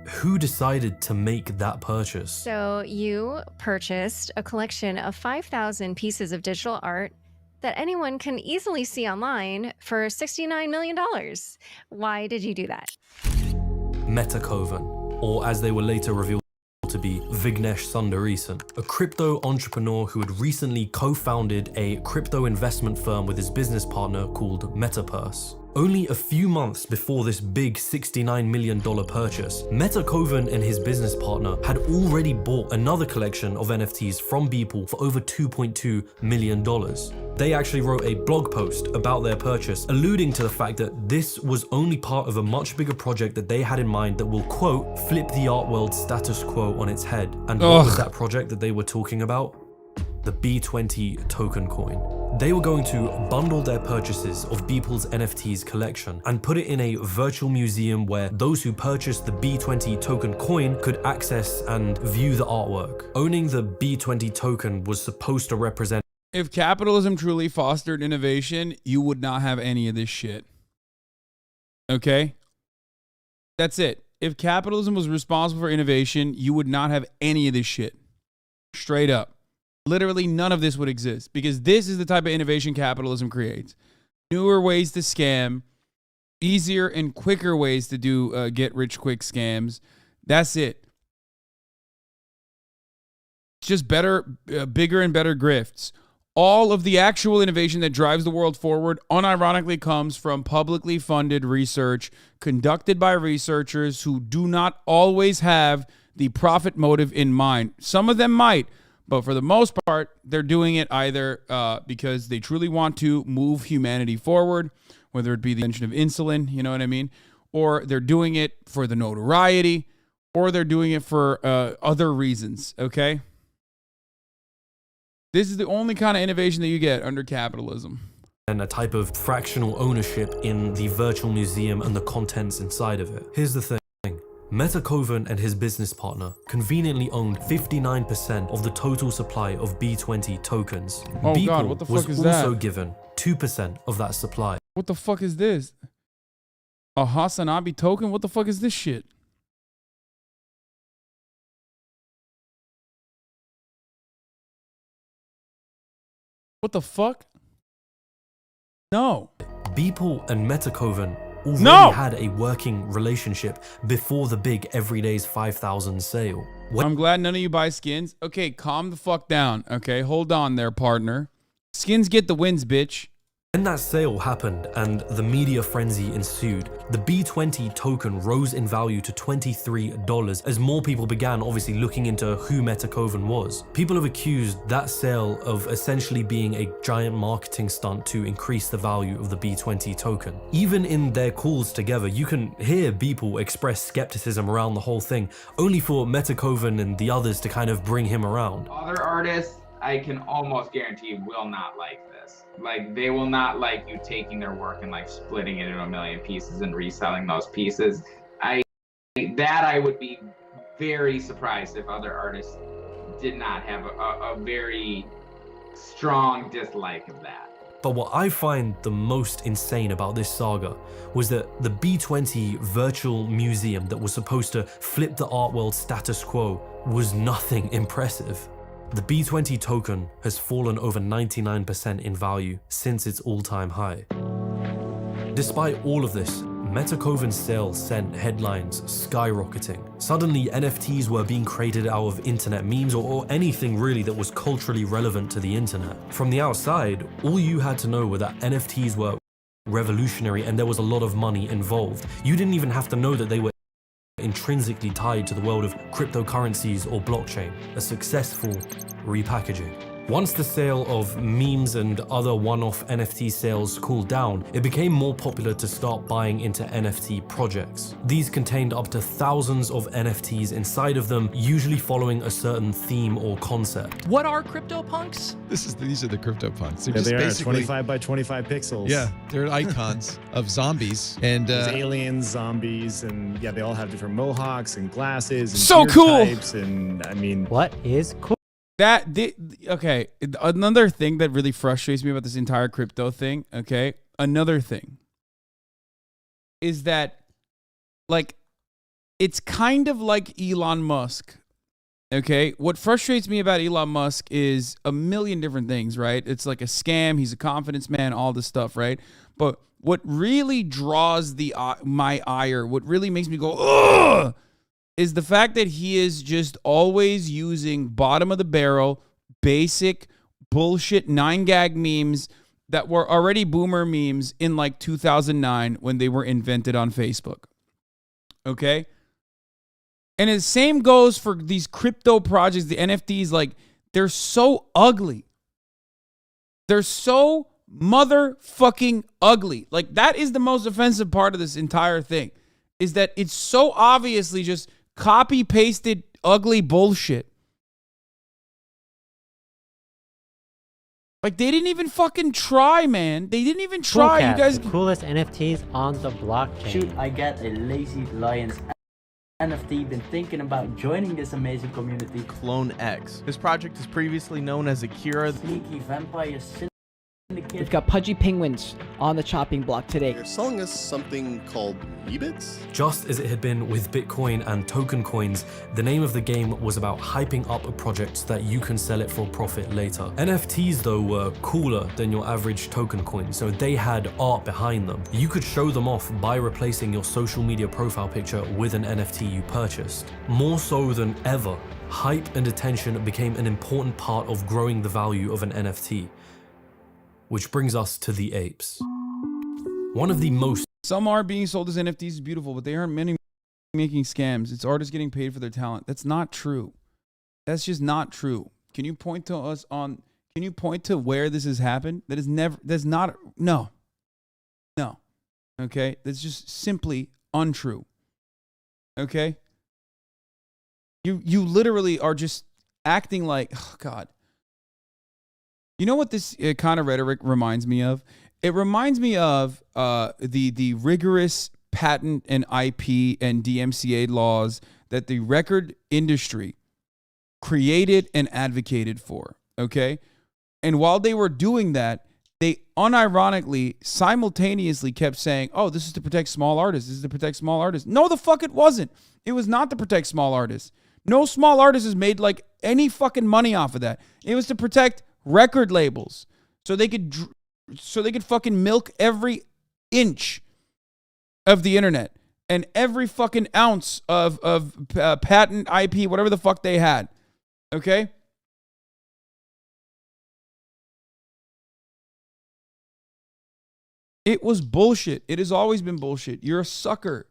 [SPEAKER 2] who decided to make that purchase?
[SPEAKER 11] So you purchased a collection of 5,000 pieces of digital art that anyone can easily see online for $69 million. Why did you do that?
[SPEAKER 2] Metakovan, or as they were later revealed to be, Vignesh Sundaresan, a crypto entrepreneur who had recently co-founded a crypto investment firm with his business partner called Metapurse. Only a few months before this big $69 million purchase, Metakovan and his business partner had already bought another collection of NFTs from Beeple for over $2.2 million. They actually wrote a blog post about their purchase, alluding to the fact that this was only part of a much bigger project that they had in mind that will, quote, flip the art world status quo on its head. And what was that project that they were talking about? The B20 token coin. They were going to bundle their purchases of Beeple's NFTs collection and put it in a virtual museum where those who purchased the B20 token coin could access and view the artwork. Owning the B20 token was supposed to represent...
[SPEAKER 1] If capitalism truly fostered innovation, you would not have any of this shit. Okay? That's it. If capitalism was responsible for innovation, you would not have any of this shit. Straight up. Literally none of this would exist, because this is the type of innovation capitalism creates. Newer ways to scam, easier and quicker ways to do get rich quick scams. That's it. It's just better, bigger and better grifts. All of the actual innovation that drives the world forward unironically comes from publicly funded research conducted by researchers who do not always have the profit motive in mind. Some of them might, but for the most part, they're doing it either because they truly want to move humanity forward, whether it be the invention of insulin, you know what I mean? Or they're doing it for the notoriety, or they're doing it for other reasons, okay? This is the only kind of innovation that you get under capitalism.
[SPEAKER 2] And a type of fractional ownership in the virtual museum and the contents inside of it. Here's the thing. Metakovan and his business partner conveniently owned 59% of the total supply of B20 tokens.
[SPEAKER 1] Oh
[SPEAKER 2] Beeple
[SPEAKER 1] God, what the fuck
[SPEAKER 2] was
[SPEAKER 1] is
[SPEAKER 2] also
[SPEAKER 1] that?
[SPEAKER 2] given 2% of that supply.
[SPEAKER 1] What the fuck is this? A Hasanabi token? What the fuck is this shit? What the fuck? No.
[SPEAKER 2] Beeple and Metakovan already had a working relationship before the big Everyday's 5,000 sale.
[SPEAKER 1] I'm glad none of you buy skins. Okay, calm the fuck down. Okay, hold on there, partner. Skins get the wins, bitch.
[SPEAKER 2] When that sale happened and the media frenzy ensued, the B20 token rose in value to $23 as more people began obviously looking into who Metakovan was. People have accused that sale of essentially being a giant marketing stunt to increase the value of the B20 token. Even in their calls together, you can hear Beeple express skepticism around the whole thing, only for Metakovan and the others to kind of bring him around.
[SPEAKER 7] Other artists, I can almost guarantee, will not like this. Like, they will not like you taking their work and like splitting it into a million pieces and reselling those pieces. I would be very surprised if other artists did not have a very strong dislike of that.
[SPEAKER 2] But what I find the most insane about this saga was that the B20 virtual museum that was supposed to flip the art world status quo was nothing impressive. The B20 token has fallen over 99% in value since its all-time high. Despite all of this, Metakovan's sale sent headlines skyrocketing. Suddenly, NFTs were being created out of internet memes or anything really that was culturally relevant to the internet. From the outside, all you had to know were that NFTs were revolutionary and there was a lot of money involved. You didn't even have to know that they were intrinsically tied to the world of cryptocurrencies or blockchain, a successful repackaging. Once the sale of memes and other one-off NFT sales cooled down, it became more popular to start buying into NFT projects. These contained up to thousands of NFTs inside of them, usually following a certain theme or concept.
[SPEAKER 13] What are CryptoPunks?
[SPEAKER 14] These are the CryptoPunks. They're
[SPEAKER 10] Yeah,
[SPEAKER 14] just
[SPEAKER 10] they are
[SPEAKER 14] basically
[SPEAKER 10] 25 by 25 pixels.
[SPEAKER 14] Yeah, they're icons of zombies and
[SPEAKER 10] There's aliens, zombies, and yeah, they all have different mohawks and glasses and
[SPEAKER 1] So
[SPEAKER 10] beard
[SPEAKER 1] cool!
[SPEAKER 10] types, and I mean,
[SPEAKER 13] What is cool?
[SPEAKER 1] Okay, another thing that really frustrates me about this entire crypto thing, okay, another thing is that, like, it's kind of like Elon Musk, okay? What frustrates me about Elon Musk is a million different things, right? It's like a scam, he's a confidence man, all this stuff, right? But what really draws my ire, what really makes me go, ugh, is the fact that he is just always using bottom of the barrel, basic bullshit 9gag memes that were already boomer memes in like 2009 when they were invented on Facebook. Okay? And the same goes for these crypto projects, the NFTs, like, they're so ugly. They're so motherfucking ugly. Like, that is the most offensive part of this entire thing, is that it's so obviously just copy-pasted ugly bullshit. Like, they didn't even fucking try, man. They didn't even try.
[SPEAKER 13] Cool Cat,
[SPEAKER 1] You guys,
[SPEAKER 13] the coolest NFTs on the blockchain.
[SPEAKER 15] Should I get a Lazy Lions NFT? Been thinking about joining this amazing community.
[SPEAKER 16] Clone X. This project is previously known as Akira.
[SPEAKER 15] Sneaky Vampire Syndicate.
[SPEAKER 26] We've got pudgy penguins on the chopping block today.
[SPEAKER 17] They're selling us something called Meebits?
[SPEAKER 2] Just as it had been with Bitcoin and token coins, the name of the game was about hyping up a project so that you can sell it for profit later. NFTs though were cooler than your average token coin, so they had art behind them. You could show them off by replacing your social media profile picture with an NFT you purchased. More so than ever, hype and attention became an important part of growing the value of an NFT. Which brings us to the apes. One of the most...
[SPEAKER 1] Some are being sold as NFTs is beautiful, but they aren't many making scams. It's artists getting paid for their talent. That's not true. That's just not true. Can you point to us on... Can you point to where this has happened? That is never... That's not... No. No. Okay? That's just simply untrue. Okay? You literally are just acting like... Oh, God. You know what this kind of rhetoric reminds me of? It reminds me of the rigorous patent and IP and DMCA laws that the record industry created and advocated for, okay? And while they were doing that, they unironically, simultaneously kept saying, oh, this is to protect small artists. This is to protect small artists. No, the fuck it wasn't. It was not to protect small artists. No small artist has made like any fucking money off of that. It was to protect record labels so they could fucking milk every inch of the internet and every fucking ounce of patent IP, whatever the fuck they had. Okay? It was bullshit. It has always been bullshit. You're a sucker.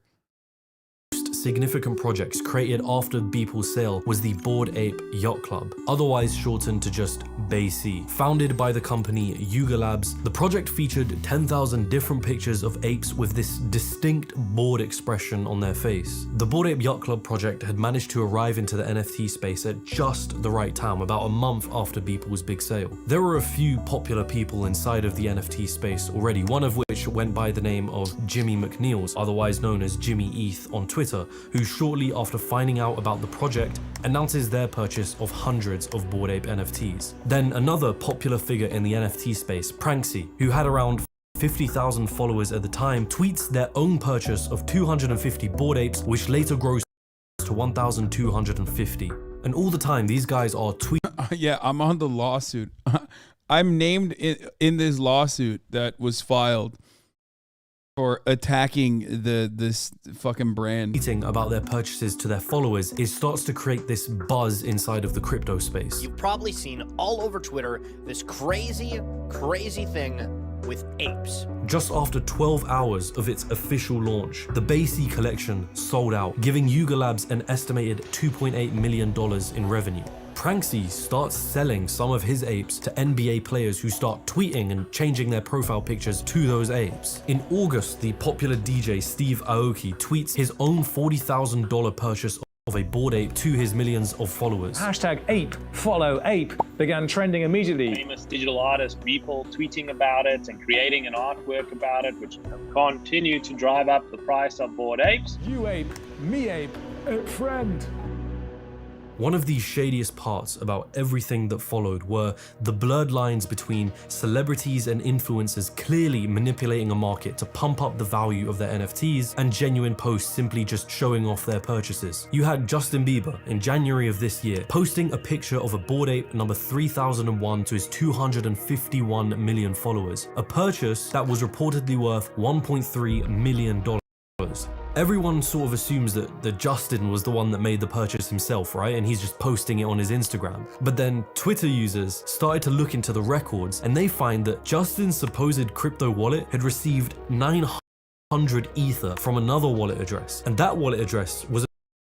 [SPEAKER 2] Significant projects created after Beeple's sale was the Bored Ape Yacht Club, otherwise shortened to just BAYC. Founded by the company Yuga Labs, the project featured 10,000 different pictures of apes with this distinct bored expression on their face. The Bored Ape Yacht Club project had managed to arrive into the NFT space at just the right time, about a month after Beeple's big sale. There were a few popular people inside of the NFT space already, one of which went by the name of Jimmy McNeils, otherwise known as Jimmy ETH on Twitter, who shortly after finding out about the project announces their purchase of hundreds of Bored Ape NFTs. Then another popular figure in the NFT space, Pranksy, who had around 50,000 followers at the time, tweets their own purchase of 250 Bored Apes, which later grows to 1,250. And all the time, these guys are tweeting.
[SPEAKER 1] Yeah, I'm on the lawsuit. I'm named in this lawsuit that was filed for attacking this fucking brand.
[SPEAKER 2] Tweeting about their purchases to their followers, it starts to create this buzz inside of the crypto space.
[SPEAKER 3] You've probably seen all over Twitter this crazy thing with apes.
[SPEAKER 2] Just after 12 hours of its official launch, the BAYC collection sold out, giving Yuga Labs an estimated $2.8 million in revenue. Pranksy starts selling some of his apes to NBA players who start tweeting and changing their profile pictures to those apes. In August, the popular DJ Steve Aoki tweets his own $40,000 purchase of a Bored Ape to his millions of followers.
[SPEAKER 5] Hashtag ape follow ape began trending immediately.
[SPEAKER 8] Famous digital artist Beeple tweeting about it and creating an artwork about it, which continued to drive up the price of Bored Apes.
[SPEAKER 5] You ape, me ape, friend.
[SPEAKER 2] One of the shadiest parts about everything that followed were the blurred lines between celebrities and influencers clearly manipulating a market to pump up the value of their NFTs and genuine posts simply just showing off their purchases. You had Justin Bieber in January of this year posting a picture of a Bored Ape number 3001 to his 251 million followers, a purchase that was reportedly worth $1.3 million. Everyone sort of assumes that Justin was the one that made the purchase himself, right? And he's just posting it on his Instagram. But then Twitter users started to look into the records and they find that Justin's supposed crypto wallet had received 900 Ether from another wallet address. And that wallet address was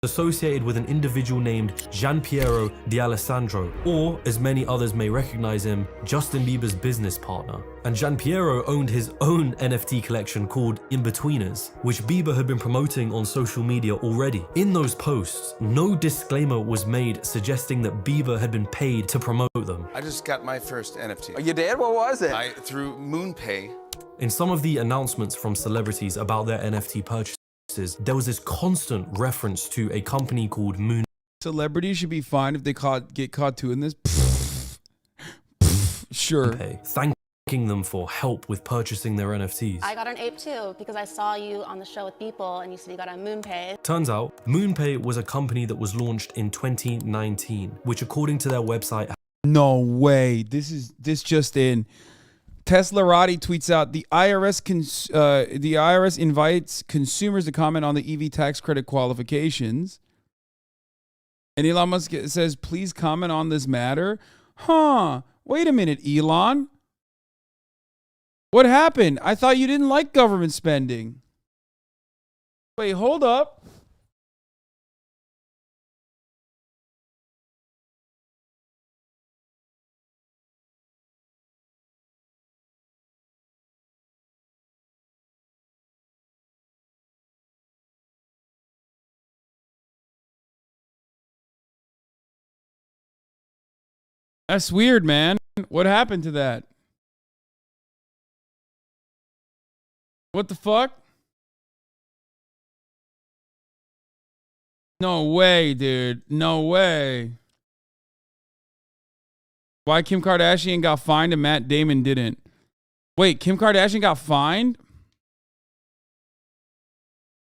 [SPEAKER 2] associated with an individual named Gianpiero D'Alessandro, or as many others may recognize him, Justin Bieber's business partner. And Gianpiero owned his own NFT collection called In-Betweeners, which Bieber had been promoting on social media already. In those posts, no disclaimer was made suggesting that Bieber had been paid to promote them.
[SPEAKER 9] I just got my first NFT.
[SPEAKER 12] Oh, you did? What was it?
[SPEAKER 9] Through MoonPay.
[SPEAKER 2] In some of the announcements from celebrities about their NFT purchases, there was this constant reference to a company called Moon.
[SPEAKER 1] Celebrities should be fine if they get caught doing this. Sure.
[SPEAKER 2] Thanking them for help with purchasing their NFTs.
[SPEAKER 19] I got an ape too because I saw you on the show with Beeple and you said you got a MoonPay.
[SPEAKER 2] Turns out, MoonPay was a company that was launched in 2019, which according to their website...
[SPEAKER 1] No way. This just in. Teslarati tweets out, the IRS invites consumers to comment on the EV tax credit qualifications. And Elon Musk says, please comment on this matter. Huh. Wait a minute, Elon. What happened? I thought you didn't like government spending. Wait, hold up. That's weird, man. What happened to that? What the fuck? No way, dude. No way. Why Kim Kardashian got fined and Matt Damon didn't? Wait, Kim Kardashian got fined?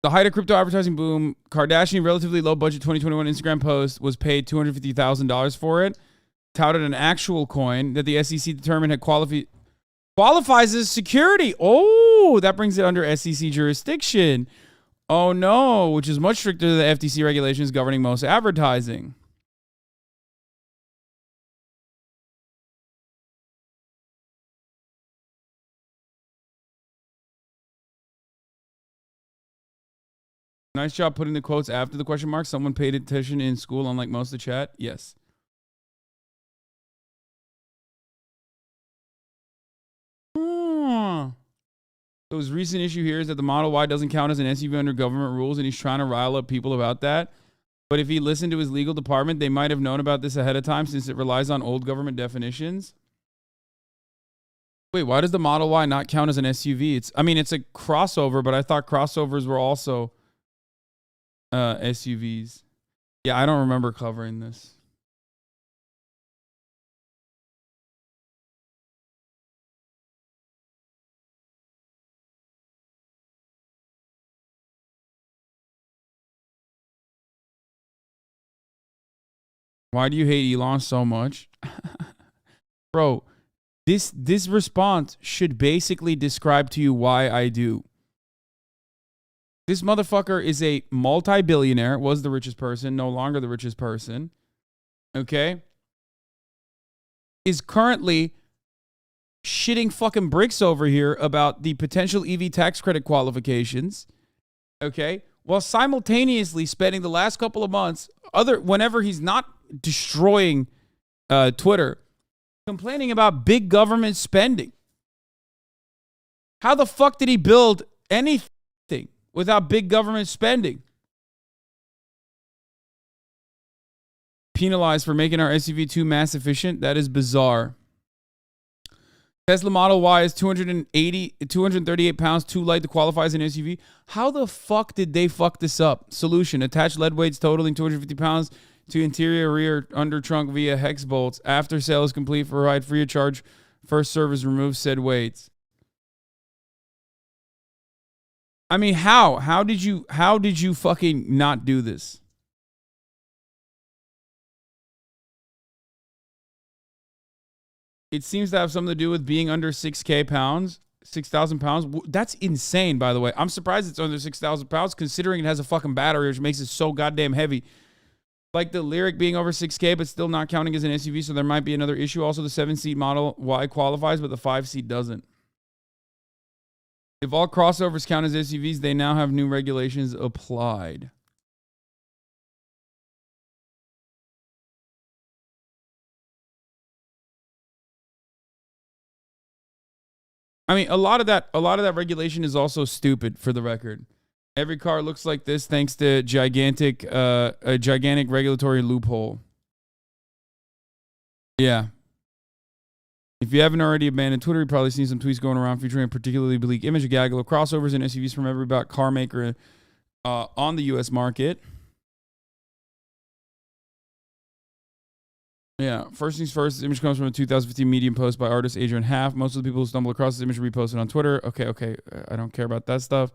[SPEAKER 1] The height of crypto advertising boom, Kardashian relatively low budget 2021 Instagram post was paid $250,000 for it. Touted an actual coin that the SEC determined had qualifies as security. Oh, that brings it under SEC jurisdiction. Oh no, which is much stricter than the FTC regulations governing most advertising. Nice job putting the quotes after the question mark. Someone paid attention in school, unlike most of the chat. Yes. So his recent issue here is that the Model Y doesn't count as an SUV under government rules, and he's trying to rile up people about that. But if he listened to his legal department, they might have known about this ahead of time since it relies on old government definitions. Wait, why does the Model Y not count as an SUV? It's a crossover, but I thought crossovers were also SUVs. Yeah, I don't remember covering this. Why do you hate Elon so much? Bro, this response should basically describe to you why I do. This motherfucker is a multi-billionaire, was the richest person, no longer the richest person. Okay? Is currently shitting fucking bricks over here about the potential EV tax credit qualifications. Okay? While simultaneously spending the last couple of months, whenever he's not destroying Twitter, complaining about big government spending. How the fuck did he build anything without big government spending? Penalized for making our SUV too mass efficient? That is bizarre. Tesla Model Y is 238 pounds too light to qualify as an SUV. How the fuck did they fuck this up? Solution: attach lead weights totaling 250 pounds to interior rear under trunk via hex bolts. After sale is complete for a ride free of charge. First service removes said weights. I mean, how did you fucking not do this? It seems to have something to do with being under 6,000 pounds. That's insane, by the way. I'm surprised it's under 6,000 pounds, considering it has a fucking battery, which makes it so goddamn heavy. Like the Lyric being over 6K, but still not counting as an SUV, so there might be another issue. Also, the 7-seat Model Y qualifies, but the 5-seat doesn't. If all crossovers count as SUVs, they now have new regulations applied. I mean, a lot of that regulation is also stupid, for the record. Every car looks like this thanks to a gigantic regulatory loophole. Yeah. If you haven't already abandoned Twitter, you've probably seen some tweets going around featuring a particularly bleak image of gaggle of crossovers and SUVs from every car maker on the U.S. market. Yeah, first things first, this image comes from a 2015 Medium post by artist Adrian Half. Most of the people who stumble across this image reposted on Twitter. Okay, I don't care about that stuff.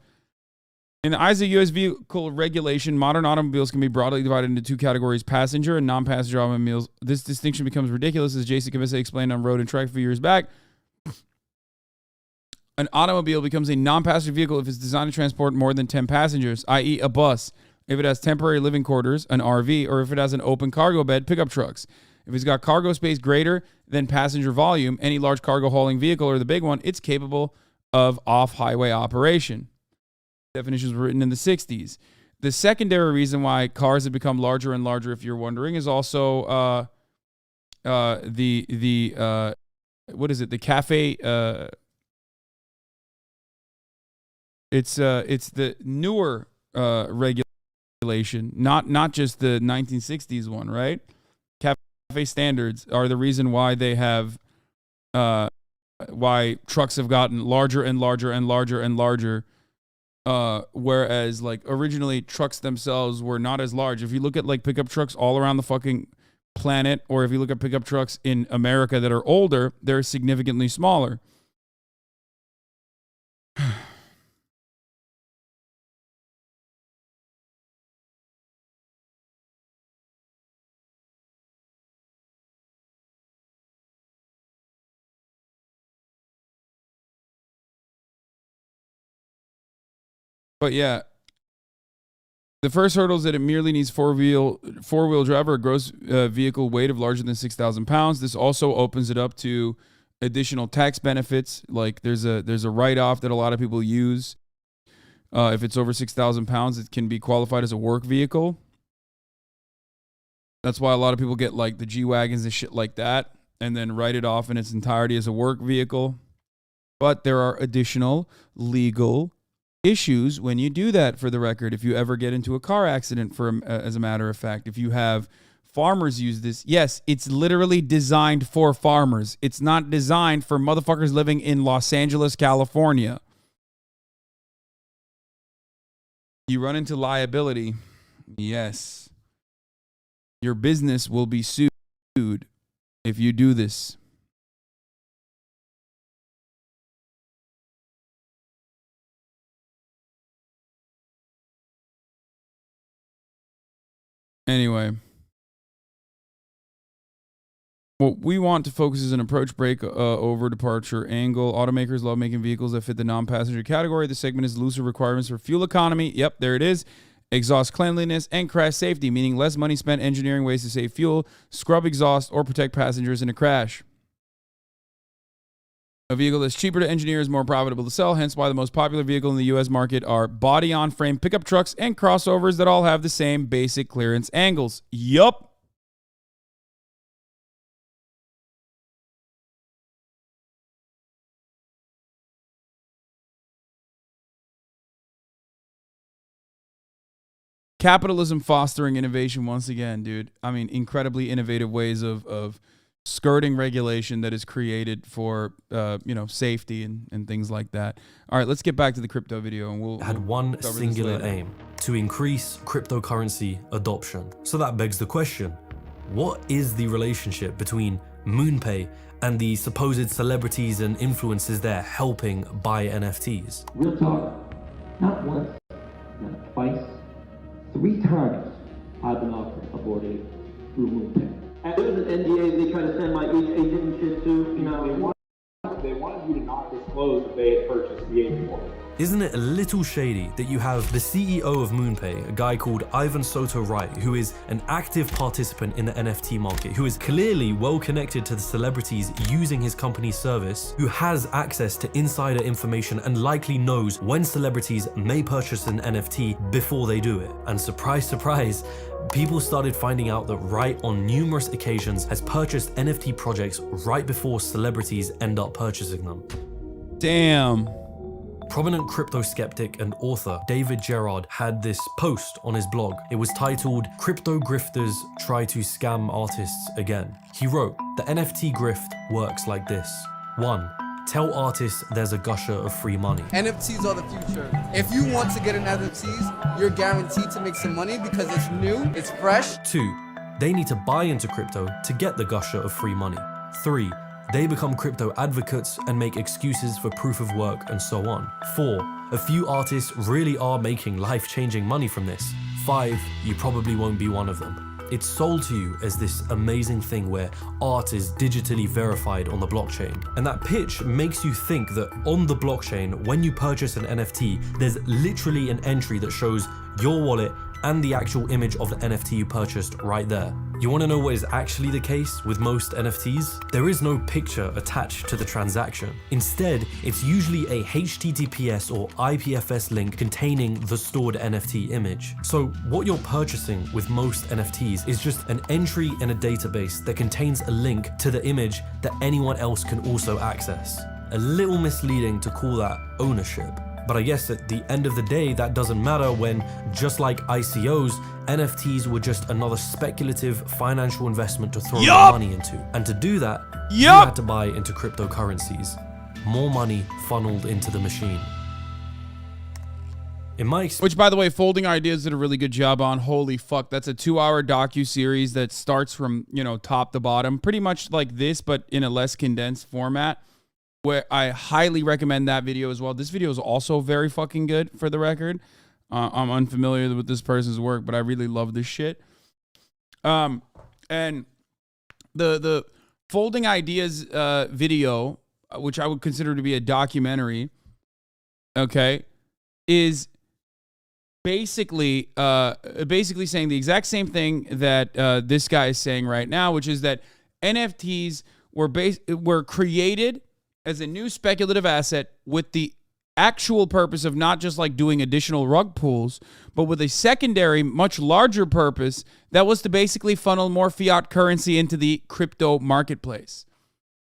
[SPEAKER 1] In the eyes of U.S. vehicle regulation, modern automobiles can be broadly divided into two categories, passenger and non-passenger automobiles. This distinction becomes ridiculous, as Jason Kavissa explained on Road and Track a few years back. An automobile becomes a non-passenger vehicle if it's designed to transport more than 10 passengers, i.e. a bus, if it has temporary living quarters, an RV, or if it has an open cargo bed, pickup trucks. If it's got cargo space greater than passenger volume, any large cargo hauling vehicle or the big one, it's capable of off-highway operation. Definitions were written in the 60s. The secondary reason why cars have become larger and larger, if you're wondering, is also the cafe. It's the newer regulation, not just the 1960s one, right? Cafe standards are the reason why they have why trucks have gotten larger and larger and larger and larger Whereas like originally trucks themselves were not as large. If you look at like pickup trucks all around the fucking planet, or if you look at pickup trucks in America that are older, they're significantly smaller. But yeah, the first hurdle is that it merely needs four-wheel drive or a gross vehicle weight of larger than 6,000 pounds. This also opens it up to additional tax benefits. Like there's a write-off that a lot of people use. If it's over 6,000 pounds, it can be qualified as a work vehicle. That's why a lot of people get like the G-Wagons and shit like that and then write it off in its entirety as a work vehicle. But there are additional legal issues when you do that, for the record. If you ever get into a car accident, as a matter of fact, if you have farmers use this, yes, it's literally designed for farmers. It's not designed for motherfuckers living in Los Angeles, California. You run into liability. Yes. Your business will be sued if you do this. Anyway, what we want to focus is an approach brake over departure angle. Automakers love making vehicles that fit the non-passenger category. The segment is looser requirements for fuel economy. Yep, there it is. Exhaust cleanliness and crash safety, meaning less money spent engineering ways to save fuel, scrub exhaust, or protect passengers in a crash. A vehicle that's cheaper to engineer is more profitable to sell, hence why the most popular vehicle in the U.S. market are body-on-frame pickup trucks and crossovers that all have the same basic clearance angles. Yup. Capitalism fostering innovation once again, dude. I mean, incredibly innovative ways of skirting regulation that is created for safety and things like that. All right, let's get back to the crypto video, and we'll
[SPEAKER 2] had one singular aim: to increase cryptocurrency adoption. So that begs the question: what is the relationship between MoonPay and the supposed celebrities and influencers they're helping buy NFTs?
[SPEAKER 6] Real talk, not once, not twice, 3 times I've been offered a Bored Ape through MoonPay. There's an NDA they try to send my agent and shit too. You know, they wanted you to not disclose that they had purchased the ape for it.
[SPEAKER 2] Isn't it a little shady that you have the CEO of MoonPay, a guy called Ivan Soto Wright, who is an active participant in the NFT market, who is clearly well connected to the celebrities using his company's service, who has access to insider information and likely knows when celebrities may purchase an NFT before they do it. And surprise, surprise, people started finding out that Wright on numerous occasions has purchased NFT projects right before celebrities end up purchasing them.
[SPEAKER 1] Damn.
[SPEAKER 2] Prominent crypto skeptic and author David Gerard had this post on his blog. It was titled, "Crypto Grifters Try to Scam Artists Again." He wrote, "The NFT grift works like this. 1. Tell artists there's a gusher of free money.
[SPEAKER 12] NFTs are the future. If you want to get an NFTs, you're guaranteed to make some money because it's new, it's fresh.
[SPEAKER 2] 2. They need to buy into crypto to get the gusher of free money. 3. They become crypto advocates and make excuses for proof of work and so on. 4. A few artists really are making life-changing money from this. 5. You probably won't be one of them. It's sold to you as this amazing thing where art is digitally verified on the blockchain. And that pitch makes you think that on the blockchain, when you purchase an NFT, there's literally an entry that shows your wallet and the actual image of the NFT you purchased right there. You want to know what is actually the case with most NFTs? There is no picture attached to the transaction. Instead, it's usually a HTTPS or IPFS link containing the stored NFT image. So what you're purchasing with most NFTs is just an entry in a database that contains a link to the image that anyone else can also access. A little misleading to call that ownership. But I guess at the end of the day, that doesn't matter when, just like ICOs, NFTs were just another speculative financial investment to throw your money into. And to do that, you had to buy into cryptocurrencies. More money funneled into the machine. In my experience,
[SPEAKER 1] Which, by the way, Folding Ideas did a really good job on. Holy fuck, that's a 2-hour docu-series that starts from, top to bottom. Pretty much like this, but in a less condensed format, where I highly recommend that video as well. This video is also very fucking good, for the record. I'm unfamiliar with this person's work, but I really love this shit. And the Folding Ideas video, which I would consider to be a documentary, okay, is basically saying the exact same thing that this guy is saying right now, which is that NFTs were created as a new speculative asset with the actual purpose of not just like doing additional rug pulls, but with a secondary, much larger purpose that was to basically funnel more fiat currency into the crypto marketplace,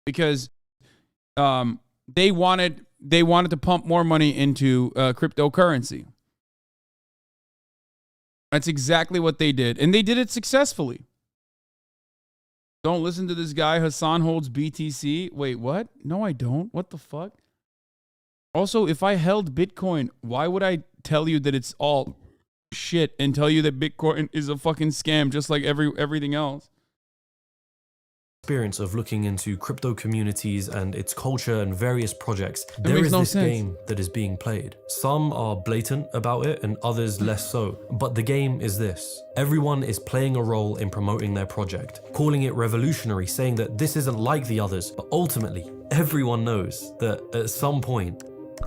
[SPEAKER 1] because they wanted to pump more money into cryptocurrency. That's exactly what they did. And they did it successfully. Don't listen to this guy. Hassan holds BTC. Wait, what? No, I don't. What the fuck? Also, if I held Bitcoin, why would I tell you that it's all shit and tell you that Bitcoin is a fucking scam just like everything else?
[SPEAKER 2] Experience of looking into crypto communities and its culture and various projects, there is this game that is being played. Some are blatant about it and others less so, but the game is this. Everyone is playing a role in promoting their project, calling it revolutionary, saying that this isn't like the others, but ultimately everyone knows that at some point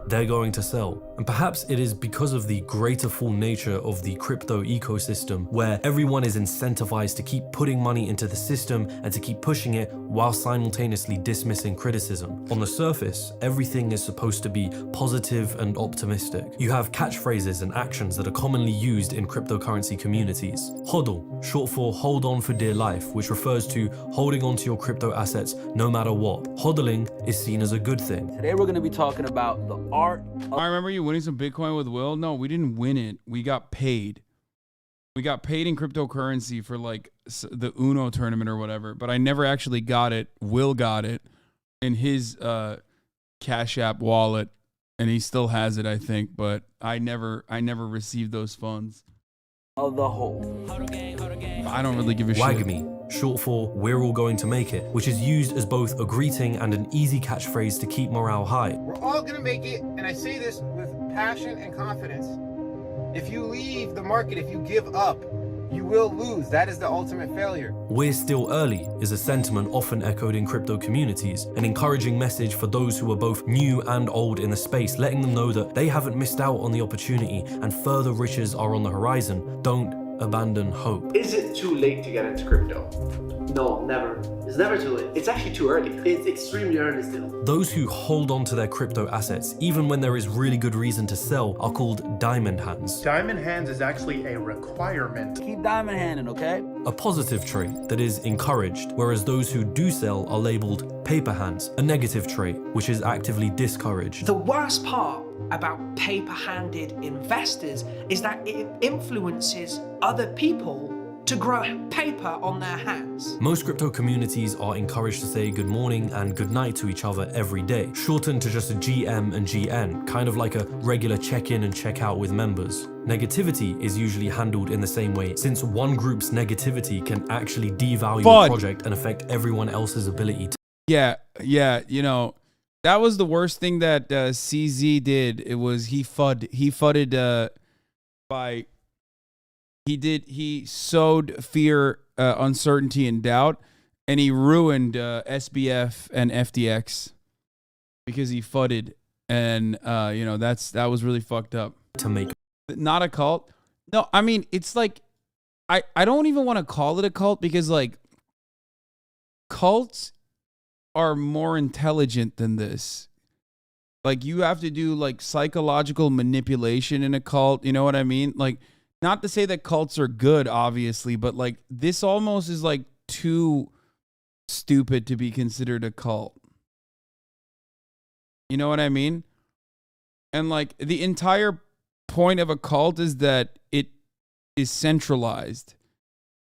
[SPEAKER 2] they're going to sell. And perhaps it is because of the greater full nature of the crypto ecosystem, where everyone is incentivized to keep putting money into the system and to keep pushing it while simultaneously dismissing criticism. On the surface, everything is supposed to be positive and optimistic. You have catchphrases and actions that are commonly used in cryptocurrency communities. HODL, short for hold on for dear life, which refers to holding on to your crypto assets no matter what. HODLing is seen as a good thing.
[SPEAKER 15] Today we're going to be talking about the art of...
[SPEAKER 1] I remember you winning some Bitcoin with Will. No, we didn't win it. We got paid. We got paid in cryptocurrency for like the Uno tournament or whatever, but I never actually got it. Will got it in his Cash App wallet, and he still has it, I think, but I never received those funds.
[SPEAKER 15] Of the whole.
[SPEAKER 1] I don't really give a shit.
[SPEAKER 2] WAGMI, short for we're all going to make it, which is used as both a greeting and an easy catchphrase to keep morale high.
[SPEAKER 10] We're all gonna make it, and I say this with passion and confidence. If you leave the market, if you give up, you will lose. That is the ultimate failure.
[SPEAKER 2] We're still early is a sentiment often echoed in crypto communities, an encouraging message for those who are both new and old in the space, letting them know that they haven't missed out on the opportunity and further riches are on the horizon. Don't abandon hope.
[SPEAKER 6] Is it too late to get into crypto? No, never. It's never too late. It's actually too early. It's extremely early still.
[SPEAKER 2] Those who hold on to their crypto assets, even when there is really good reason to sell, are called diamond hands.
[SPEAKER 10] Diamond hands is actually a requirement.
[SPEAKER 15] Keep diamond handing, okay?
[SPEAKER 2] A positive trait that is encouraged, whereas those who do sell are labeled paper hands, a negative trait which is actively discouraged.
[SPEAKER 18] The worst part about paper-handed investors is that it influences other people to grow paper on their hands.
[SPEAKER 2] Most crypto communities are encouraged to say good morning and good night to each other every day, shortened to just a GM and GN, kind of like a regular check-in and check-out with members. Negativity is usually handled in the same way, since one group's negativity can actually devalue a project and affect everyone else's ability to...
[SPEAKER 1] Yeah, you know, that was the worst thing that CZ did. It was he fudded by... He sowed fear, uncertainty, and doubt, and he ruined SBF and FTX because he fudded, and you know that was really fucked up.
[SPEAKER 2] To make
[SPEAKER 1] not a cult. No, I mean it's like I don't even want to call it a cult because like cults are more intelligent than this. Like you have to do like psychological manipulation in a cult. You know what I mean? Like. Not to say that cults are good, obviously, but like this almost is like too stupid to be considered a cult. You know what I mean? And like the entire point of a cult is that it is centralized.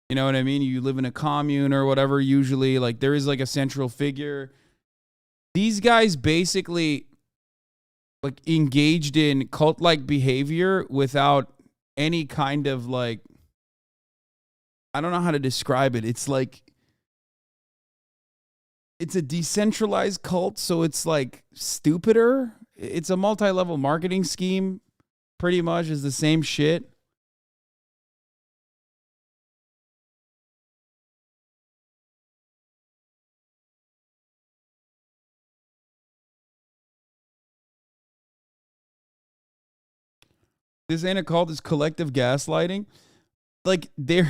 [SPEAKER 1] You know what I mean? You live in a commune or whatever, usually, like there is like a central figure. These guys basically like engaged in cult-like behavior without any kind of like, I don't know how to describe it. It's like, it's a decentralized cult, so it's like stupider. It's a multi-level marketing scheme, pretty much is the same shit. This ain't a cult, it's collective gaslighting. Like they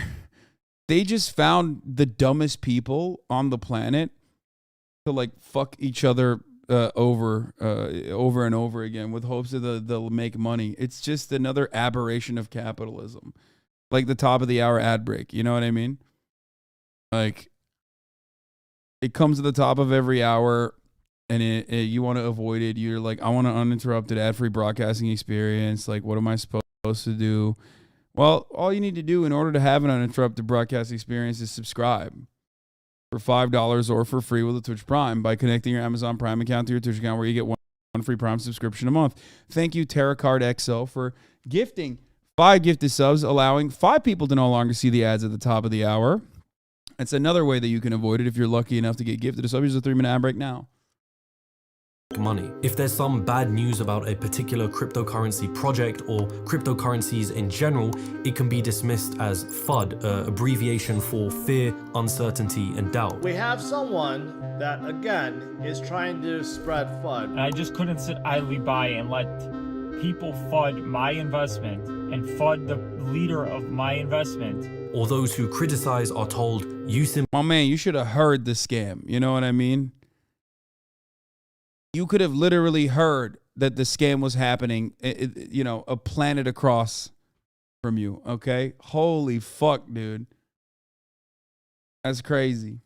[SPEAKER 1] just found the dumbest people on the planet to like fuck each other over and over again with hopes that they'll make money. It's just another aberration of capitalism. Like the top of the hour ad break, you know what I mean? Like it comes at the top of every hour and you want to avoid it. You're like, I want an uninterrupted ad-free broadcasting experience. Like, what am I supposed to do? Well, all you need to do in order to have an uninterrupted broadcast experience is subscribe for $5 or for free with a Twitch Prime by connecting your Amazon Prime account to your Twitch account, where you get one free Prime subscription a month. Thank you, TerraCardXO, for gifting 5 gifted subs, allowing 5 people to no longer see the ads at the top of the hour. It's another way that you can avoid it if you're lucky enough to get gifted a sub. Here's a 3-minute ad break now.
[SPEAKER 2] Money. If there's some bad news about a particular cryptocurrency project or cryptocurrencies in general, it can be dismissed as FUD, abbreviation for fear, uncertainty, and doubt.
[SPEAKER 4] We have someone that, again, is trying to spread FUD.
[SPEAKER 20] I just couldn't sit idly by and let people FUD my investment and FUD the leader of my investment.
[SPEAKER 2] Or those who criticize are told, you simply...
[SPEAKER 1] Oh man, you should have heard the scam. You know what I mean? You could have literally heard that the scam was happening, you know, a planet across from you, okay? Holy fuck, dude. That's crazy.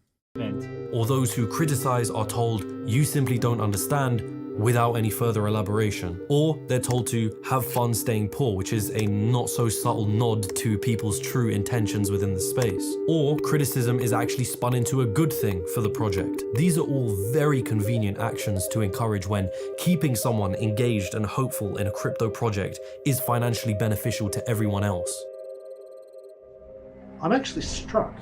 [SPEAKER 2] Or those who criticize are told, you simply don't understand, without any further elaboration. Or they're told to have fun staying poor, which is a not so subtle nod to people's true intentions within the space. Or criticism is actually spun into a good thing for the project. These are all very convenient actions to encourage when keeping someone engaged and hopeful in a crypto project is financially beneficial to everyone else.
[SPEAKER 21] I'm actually struck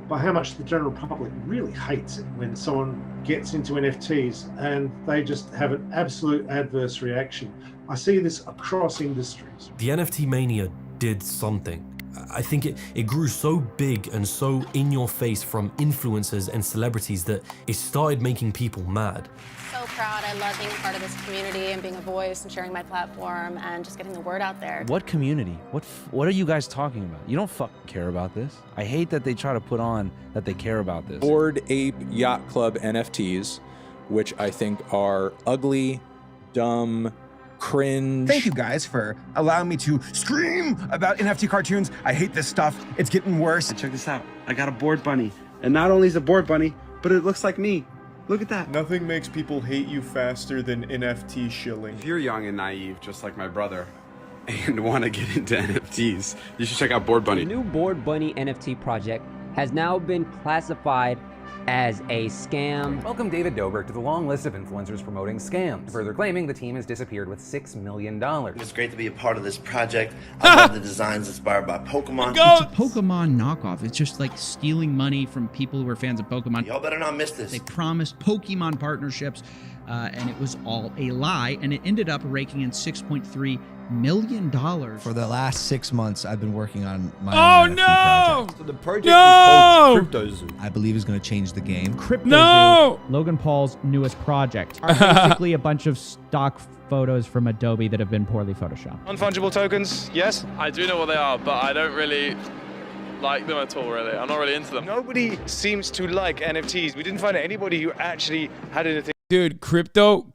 [SPEAKER 21] by how much the general public really hates it when someone gets into NFTs and they just have an absolute adverse reaction. I see this across industries.
[SPEAKER 2] The NFT mania did something. I think it grew so big and so in your face from influencers and celebrities that it started making people mad.
[SPEAKER 19] So proud. I love being a part of this community and being a voice and sharing my platform and just getting the word out there.
[SPEAKER 22] What community? What are you guys talking about? You don't fucking care about this. I hate that they try to put on that they care about this.
[SPEAKER 23] Bored Ape Yacht Club NFTs, which I think are ugly, dumb, cringe.
[SPEAKER 24] Thank you guys for allowing me to scream about NFT cartoons. I hate this stuff. It's getting worse.
[SPEAKER 27] Check this out. I got a board bunny. And not only is it a board bunny, but it looks like me. Look at that.
[SPEAKER 28] Nothing makes people hate you faster than NFT shilling.
[SPEAKER 29] If you're young and naive, just like my brother, and want to get into NFTs, you should check out Board Bunny.
[SPEAKER 30] The new Board Bunny NFT project has now been classified as a scam.
[SPEAKER 31] Welcome David Dobrik to the long list of influencers promoting scams, further claiming the team has disappeared with $6 million.
[SPEAKER 32] It's great to be a part of this project. I love the designs inspired by Pokemon.
[SPEAKER 33] It's a Pokemon knockoff. It's just like stealing money from people who are fans of Pokemon.
[SPEAKER 32] Y'all better not miss this.
[SPEAKER 33] They promised Pokemon partnerships, and it was all a lie, and it ended up raking in $6.3 million.
[SPEAKER 34] For the last 6 months, I've been working on my
[SPEAKER 1] own
[SPEAKER 34] NFT project.
[SPEAKER 1] So the project is called Crypto Zoo.
[SPEAKER 34] I believe is going to change the game.
[SPEAKER 26] Crypto Zoo, Logan Paul's newest project, are basically a bunch of stock photos from Adobe that have been poorly photoshopped.
[SPEAKER 35] Non-fungible tokens, yes? I do know what they are, but I don't really like them at all, really. I'm not really into them. Nobody seems to like NFTs. We didn't find anybody who actually had anything.
[SPEAKER 1] Dude, crypto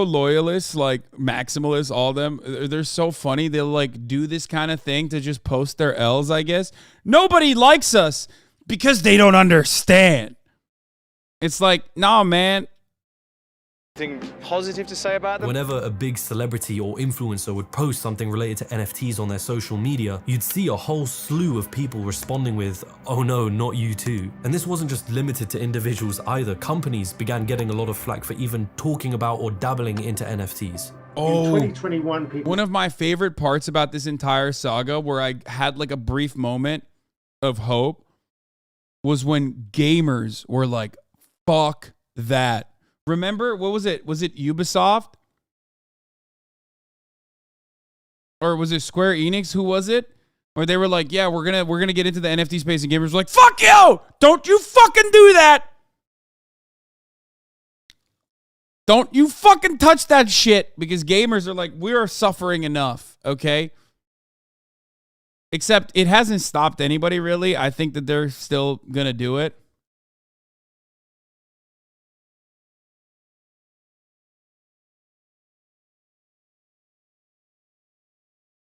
[SPEAKER 1] loyalists, like maximalists, all them, they're so funny. They'll like do this kind of thing to just post their L's, I guess. Nobody likes us because they don't understand. It's like, nah, man.
[SPEAKER 35] Anything positive to say about them?
[SPEAKER 2] Whenever a big celebrity or influencer would post something related to NFTs on their social media, you'd see a whole slew of people responding with, oh no, not you too. And this wasn't just limited to individuals either. Companies began getting a lot of flack for even talking about or dabbling into NFTs.
[SPEAKER 1] Oh,
[SPEAKER 21] 2021, people.
[SPEAKER 1] One of my favorite parts about this entire saga, where I had like a brief moment of hope, was when gamers were like, fuck that. Remember, what was it? Was it Ubisoft? Or was it Square Enix? Who was it? Where they were like, yeah, we're gonna get into the NFT space, and gamers were like, fuck you! Don't you fucking do that! Don't you fucking touch that shit, because gamers are like, we are suffering enough, okay? Except it hasn't stopped anybody, really. I think that they're still gonna do it.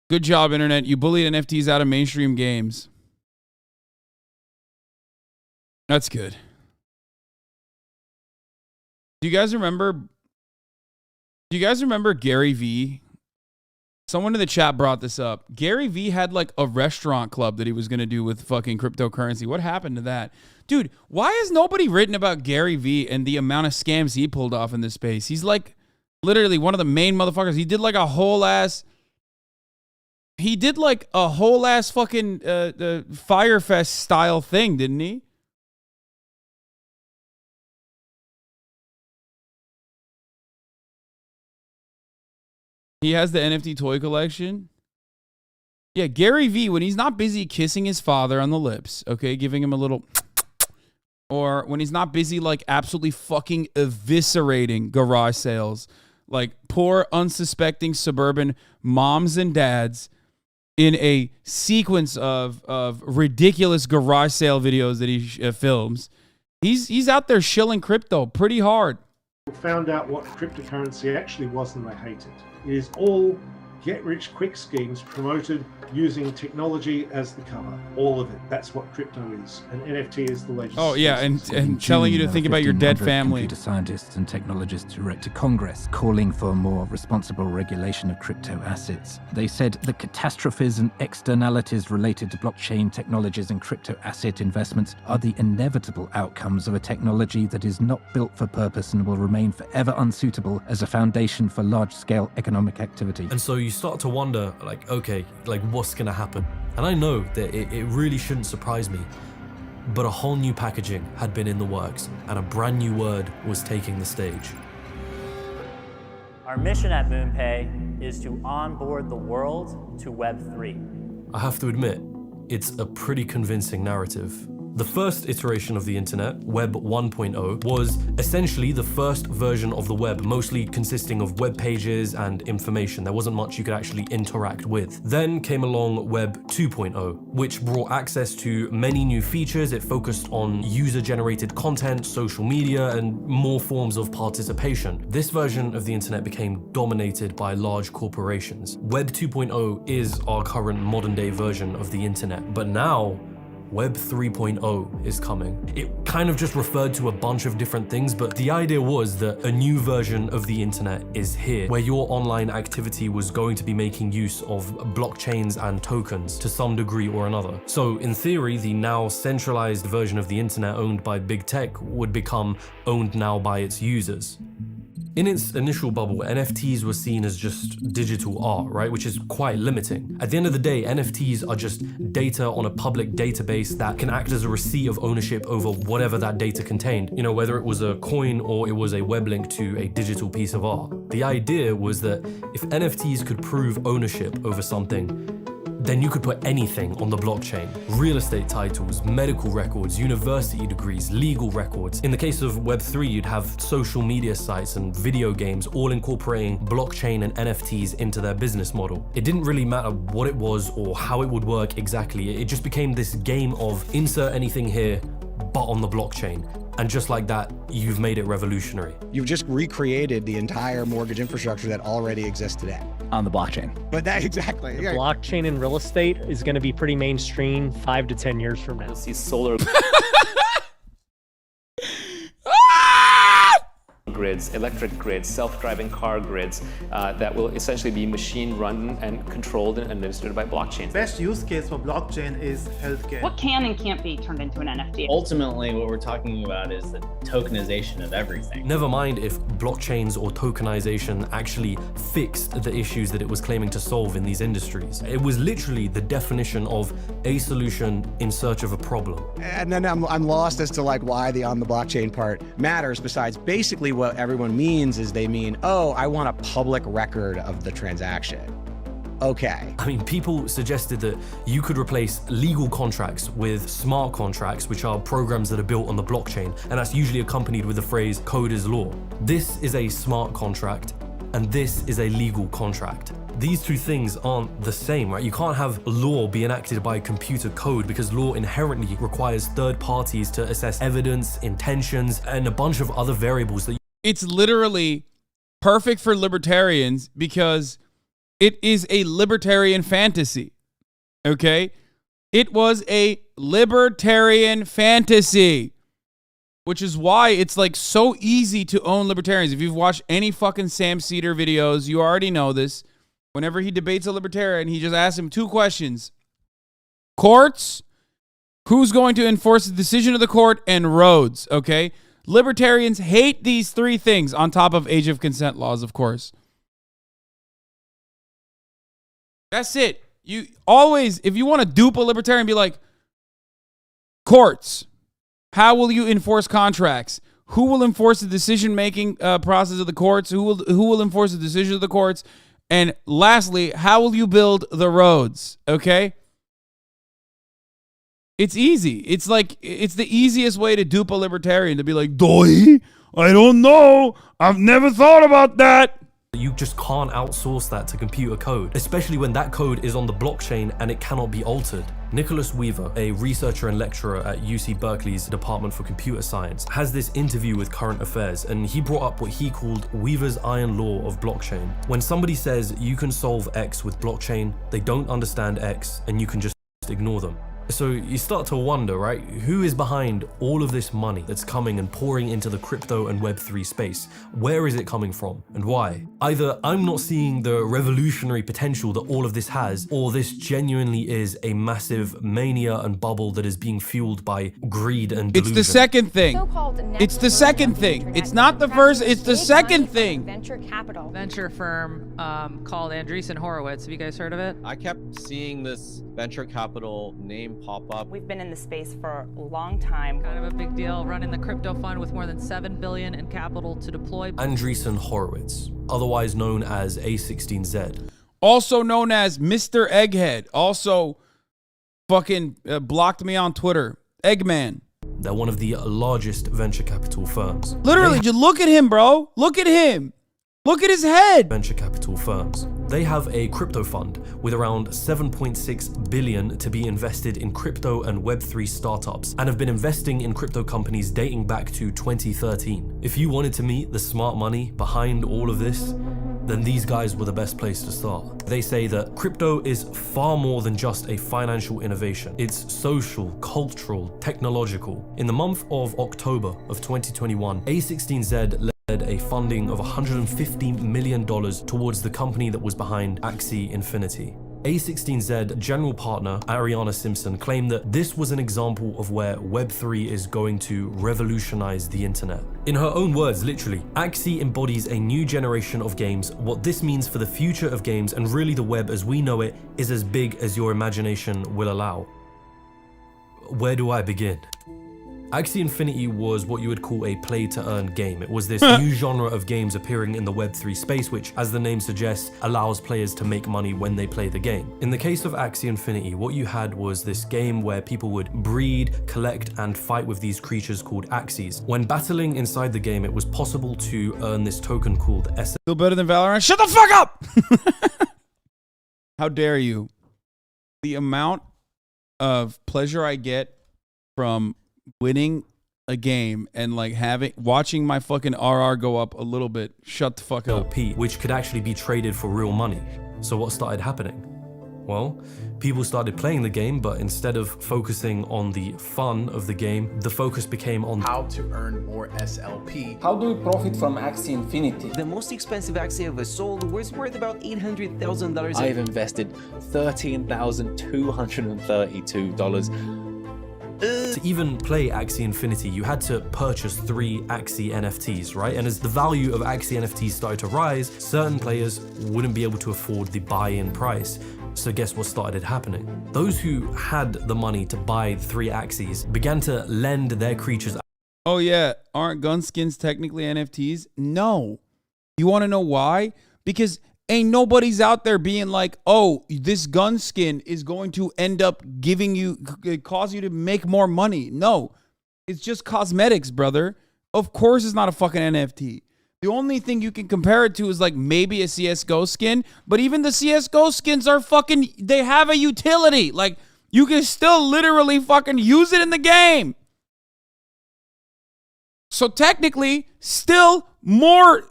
[SPEAKER 1] Good job, internet. You bullied NFTs out of mainstream games. That's good. Do you guys remember Gary Vee? Someone in the chat brought this up. Gary Vee had like a restaurant club that he was going to do with fucking cryptocurrency. What happened to that? Dude, why has nobody written about Gary Vee and the amount of scams he pulled off in this space? He's like literally one of the main motherfuckers. He did like a whole ass fucking Firefest style thing, didn't he? He has the NFT toy collection. Yeah, Gary Vee, when he's not busy kissing his father on the lips, okay, giving him a little, or when he's not busy like absolutely fucking eviscerating garage sales, like poor unsuspecting suburban moms and dads in a sequence of ridiculous garage sale videos that he films, he's out there shilling crypto pretty hard.
[SPEAKER 21] Found out what cryptocurrency actually was and they hate it. It is all get-rich-quick schemes promoted using technology as the cover. All of it. That's what crypto is. And NFT is the latest.
[SPEAKER 1] Oh, yeah, and telling you to think about your dead family.
[SPEAKER 3] Computer scientists and technologists who wrote to Congress calling for more responsible regulation of crypto assets. They said the catastrophes and externalities related to blockchain technologies and crypto asset investments are the inevitable outcomes of a technology that is not built for purpose and will remain forever unsuitable as a foundation for large-scale economic activity.
[SPEAKER 2] And so you start to wonder, like, okay, like what's gonna happen? And I know that it really shouldn't surprise me, but a whole new packaging had been in the works and a brand new word was taking the stage.
[SPEAKER 5] Our mission at MoonPay is to onboard the world to Web3.
[SPEAKER 2] I have to admit, it's a pretty convincing narrative. The first iteration of the internet, Web 1.0, was essentially the first version of the web, mostly consisting of web pages and information. There wasn't much you could actually interact with. Then came along Web 2.0, which brought access to many new features. It focused on user-generated content, social media, and more forms of participation. This version of the internet became dominated by large corporations. Web 2.0 is our current modern-day version of the internet, but now Web 3.0 is coming. It kind of just referred to a bunch of different things, but the idea was that a new version of the internet is here, where your online activity was going to be making use of blockchains and tokens to some degree or another. So in theory, the now centralized version of the internet owned by big tech would become owned now by its users. In its initial bubble, NFTs were seen as just digital art, right? Which is quite limiting. At the end of the day, NFTs are just data on a public database that can act as a receipt of ownership over whatever that data contained. You know, whether it was a coin or it was a web link to a digital piece of art. The idea was that if NFTs could prove ownership over something, then you could put anything on the blockchain. Real estate titles, medical records, university degrees, legal records. In the case of Web3, you'd have social media sites and video games all incorporating blockchain and NFTs into their business model. It didn't really matter what it was or how it would work exactly. It just became this game of insert anything here, but on the blockchain. And just like that, you've made it revolutionary.
[SPEAKER 6] You've just recreated the entire mortgage infrastructure that already exists today.
[SPEAKER 7] On the blockchain.
[SPEAKER 6] But that exactly.
[SPEAKER 7] The blockchain in real estate is going to be pretty mainstream 5 to 10 years from now.
[SPEAKER 8] You'll see solar
[SPEAKER 4] grids, electric grids, self-driving car grids that will essentially be machine run and controlled and administered by blockchain.
[SPEAKER 8] Best use case for blockchain is healthcare.
[SPEAKER 9] What can and can't be turned into an NFT?
[SPEAKER 10] Ultimately, what we're talking about is the tokenization of everything.
[SPEAKER 2] Never mind if blockchains or tokenization actually fixed the issues that it was claiming to solve in these industries. It was literally the definition of a solution in search of a problem.
[SPEAKER 6] And then I'm lost as to like why the on the blockchain part matters, besides basically what everyone means is they mean, oh, I want a public record of the transaction. Okay.
[SPEAKER 2] I mean, people suggested that you could replace legal contracts with smart contracts, which are programs that are built on the blockchain, and that's usually accompanied with the phrase code is law. This is a smart contract, and this is a legal contract. These two things aren't the same, right? You can't have law be enacted by computer code because law inherently requires third parties to assess evidence, intentions, and a bunch of other variables that
[SPEAKER 1] It's literally perfect for libertarians because it is a libertarian fantasy. Okay? It was a libertarian fantasy, which is why it's like so easy to own libertarians. If you've watched any fucking Sam Cedar videos, you already know this. Whenever he debates a libertarian, he just asks him two questions. Courts, who's going to enforce the decision of the court, and roads, okay? Libertarians hate these three things on top of age of consent laws, of course. That's it. You always, if you want to dupe a libertarian, be like, courts, how will you enforce contracts? Who will enforce the decision-making process of the courts? Who will enforce the decision of the courts? And lastly, how will you build the roads? Okay? It's easy. It's like, it's the easiest way to dupe a libertarian, to be like, doy, I don't know. I've never thought about that.
[SPEAKER 2] you just can't outsource that to computer code, especially when that code is on the blockchain and it cannot be altered. Nicholas Weaver, a researcher and lecturer at UC Berkeley's Department for Computer Science, has this interview with Current Affairs, and he brought up what he called Weaver's iron law of blockchain. When somebody says you can solve X with blockchain, they don't understand X and you can just ignore them. So you start to wonder, right? Who is behind all of this money that's coming and pouring into the crypto and Web3 space? Where is it coming from and why? Either I'm not seeing the revolutionary potential that all of this has, or this genuinely is a massive mania and bubble that is being fueled by greed and delusion.
[SPEAKER 1] It's the second thing. It's the second thing. It's not the first, it's the second thing.
[SPEAKER 11] Venture capital. Venture firm called Andreessen Horowitz. Have you guys heard of it?
[SPEAKER 12] I kept seeing this venture capital name pop up.
[SPEAKER 11] We've been in the space for a long time. Kind of a big deal, running the crypto fund with more than $7 billion in capital to deploy.
[SPEAKER 2] Andreessen Horowitz, otherwise known as A16Z.
[SPEAKER 1] Also known as Mr. Egghead. Also fucking blocked me on Twitter. Eggman.
[SPEAKER 2] They're one of the largest venture capital firms.
[SPEAKER 1] Literally, just look at him, bro. Look at him. Look at his head.
[SPEAKER 2] Venture capital firms. They have a crypto fund with around 7.6 billion to be invested in crypto and Web3 startups, and have been investing in crypto companies dating back to 2013. If you wanted to meet the smart money behind all of this, then these guys were the best place to start. They say that crypto is far more than just a financial innovation. It's social, cultural, technological. In the month of October of 2021, A16Z led a funding of $150 million towards the company that was behind Axie Infinity. A16Z general partner Ariana Simpson claimed that this was an example of where Web3 is going to revolutionize the internet. In her own words, literally, Axie embodies a new generation of games. What this means for the future of games and really the web as we know it is as big as your imagination will allow. Where do I begin? Axie Infinity was what you would call a play-to-earn game. It was this new genre of games appearing in the Web3 space, which, as the name suggests, allows players to make money when they play the game. In the case of Axie Infinity, what you had was this game where people would breed, collect, and fight with these creatures called Axies. When battling inside the game, it was possible to earn this token called S.
[SPEAKER 1] Still better than Valorant? Shut the fuck up! How dare you? The amount of pleasure I get from winning a game and like watching my fucking RR go up a little bit. Shut the fuck up.
[SPEAKER 2] Which could actually be traded for real money. So what started happening? Well, people started playing the game, but instead of focusing on the fun of the game, the focus became on
[SPEAKER 13] how to earn more SLP.
[SPEAKER 14] How do we profit from Axie Infinity?
[SPEAKER 15] The most expensive Axie ever sold was worth about $800,000.
[SPEAKER 4] I've invested $13,232.
[SPEAKER 2] To even play Axie Infinity, you had to purchase 3 Axie NFTs, right? And as the value of Axie NFTs started to rise, certain players wouldn't be able to afford the buy-in price. So guess what started happening? Those who had the money to buy 3 Axies began to lend their creatures.
[SPEAKER 1] Oh yeah, aren't gun skins technically NFTs? No. You want to know why? Because ain't nobody's out there being like, oh, this gun skin is going to end up cause you to make more money. No, it's just cosmetics, brother. Of course it's not a fucking NFT. The only thing you can compare it to is like maybe a CSGO skin, but even the CSGO skins are fucking, they have a utility. Like you can still literally fucking use it in the game. So technically, still more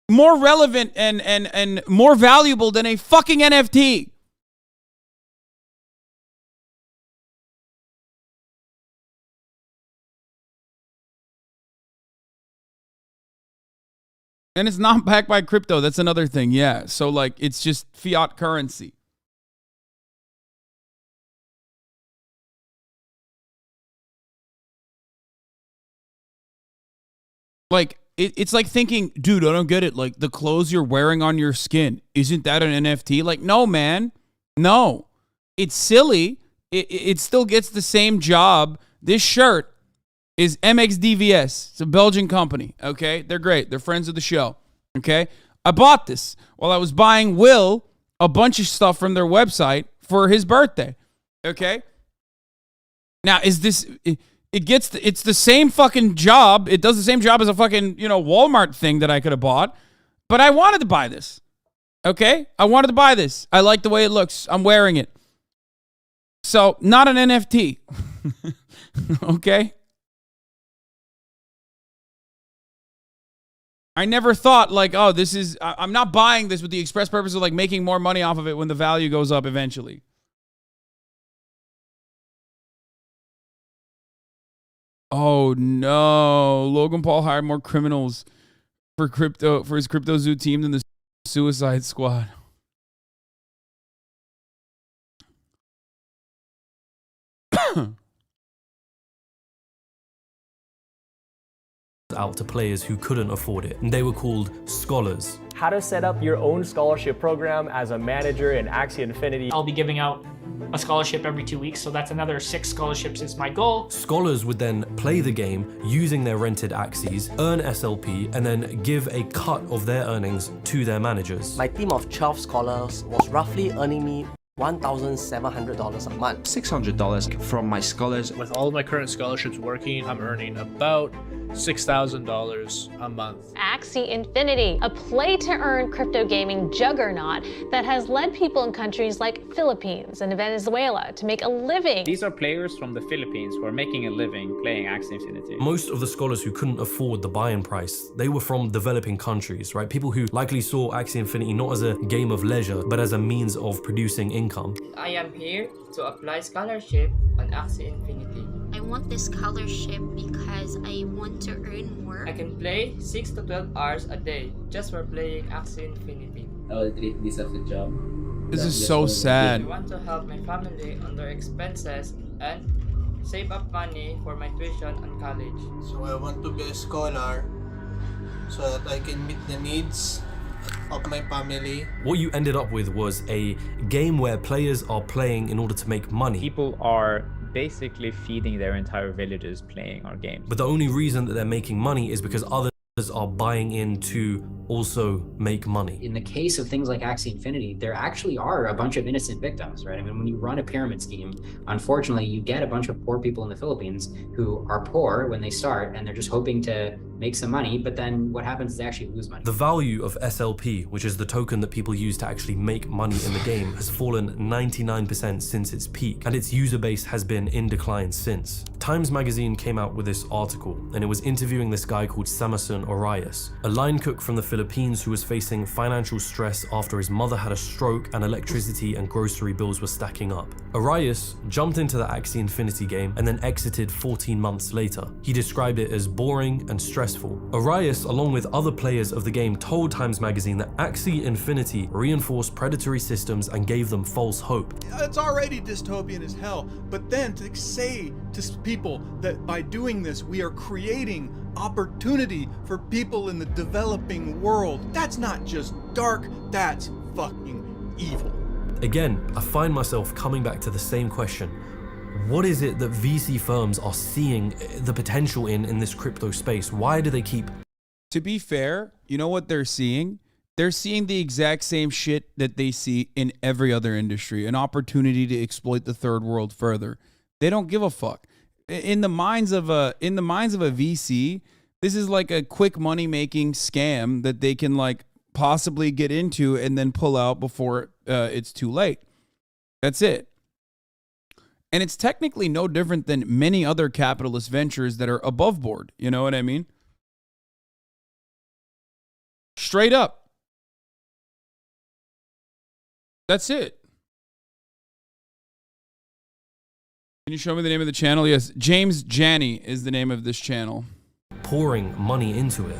[SPEAKER 1] relevant and more valuable than a fucking NFT. And it's not backed by crypto. That's another thing. Yeah. So like it's just fiat currency. Like it's like thinking, dude, I don't get it. Like the clothes you're wearing on your skin, isn't that an NFT? Like, no, man. No. It's silly. It still gets the same job. This shirt is MXDVS. It's a Belgian company. Okay. They're great. They're friends of the show. Okay. I bought this while I was buying Will a bunch of stuff from their website for his birthday. Okay. Now, is this... It's the same fucking job. It does the same job as a fucking, Walmart thing that I could have bought. But I wanted to buy this. Okay? I wanted to buy this. I like the way it looks. I'm wearing it. So, not an NFT. Okay? I never thought like, oh, I'm not buying this with the express purpose of like making more money off of it when the value goes up eventually. Oh no, Logan Paul hired more criminals for his Crypto Zoo team than the Suicide Squad.
[SPEAKER 2] Out to players who couldn't afford it, and they were called scholars.
[SPEAKER 16] How to set up your own scholarship program as a manager in Axie Infinity.
[SPEAKER 17] I'll be giving out a scholarship every 2 weeks, so that's another 6 scholarships is my goal.
[SPEAKER 2] Scholars would then play the game using their rented Axies, earn SLP, and then give a cut of their earnings to their managers.
[SPEAKER 18] My team of 12 scholars was roughly earning me $1,700 a month.
[SPEAKER 19] $600 from my scholars.
[SPEAKER 20] With all of my current scholarships working, I'm earning about $6,000 a month.
[SPEAKER 22] Axie Infinity, a play-to-earn crypto gaming juggernaut that has led people in countries like Philippines and Venezuela to make a living.
[SPEAKER 23] These are players from the Philippines who are making a living playing Axie Infinity.
[SPEAKER 2] Most of the scholars who couldn't afford the buy-in price, they were from developing countries, right? People who likely saw Axie Infinity not as a game of leisure, but as a means of producing income.
[SPEAKER 24] I am here to apply scholarship on Axie Infinity.
[SPEAKER 25] I want this scholarship because I want to earn more.
[SPEAKER 24] I can play 6 to 12 hours a day just for playing Axie Infinity.
[SPEAKER 10] I will treat this as a job.
[SPEAKER 1] This is so sad.
[SPEAKER 24] I want to help my family on their expenses and save up money for my tuition and college.
[SPEAKER 27] So I want to be a scholar so that I can meet the needs of my family.
[SPEAKER 2] What you ended up with was a game where players are playing in order to make money.
[SPEAKER 23] People are basically feeding their entire villages playing our game.
[SPEAKER 2] But the only reason that they're making money is because others are buying in to also make money.
[SPEAKER 28] In the case of things like Axie Infinity, there actually are a bunch of innocent victims, right? I mean, when you run a pyramid scheme, unfortunately, you get a bunch of poor people in the Philippines who are poor when they start, and they're just hoping to make some money, but then what happens is they actually lose money.
[SPEAKER 2] The value of SLP, which is the token that people use to actually make money in the game, has fallen 99% since its peak, and its user base has been in decline since. Times magazine came out with this article, and it was interviewing this guy called Samasun Orias, a line cook from the Philippines Philippines who was facing financial stress after his mother had a stroke and electricity and grocery bills were stacking up. Arias jumped into the Axie Infinity game and then exited 14 months later. He described it as boring and stressful. Arias, along with other players of the game, told Times Magazine that Axie Infinity reinforced predatory systems and gave them false hope.
[SPEAKER 3] It's already dystopian as hell, but then to say to people that by doing this we are creating opportunity for people in the developing world, that's not just dark, that's fucking evil.
[SPEAKER 2] Again, I find myself coming back to the same question. What is it that VC firms are seeing the potential in this crypto space? Why do they keep...
[SPEAKER 1] To be fair, you know what they're seeing? They're seeing the exact same shit that they see in every other industry, an opportunity to exploit the third world further. They don't give a fuck. In the minds of a VC, this is like a quick money making scam that they can like possibly get into and then pull out before it's too late. That's it. And it's technically no different than many other capitalist ventures that are above board. You know what I mean? Straight up. That's it. Can you show me the name of the channel? Yes, JamesJani is the name of this channel.
[SPEAKER 2] Pouring money into it.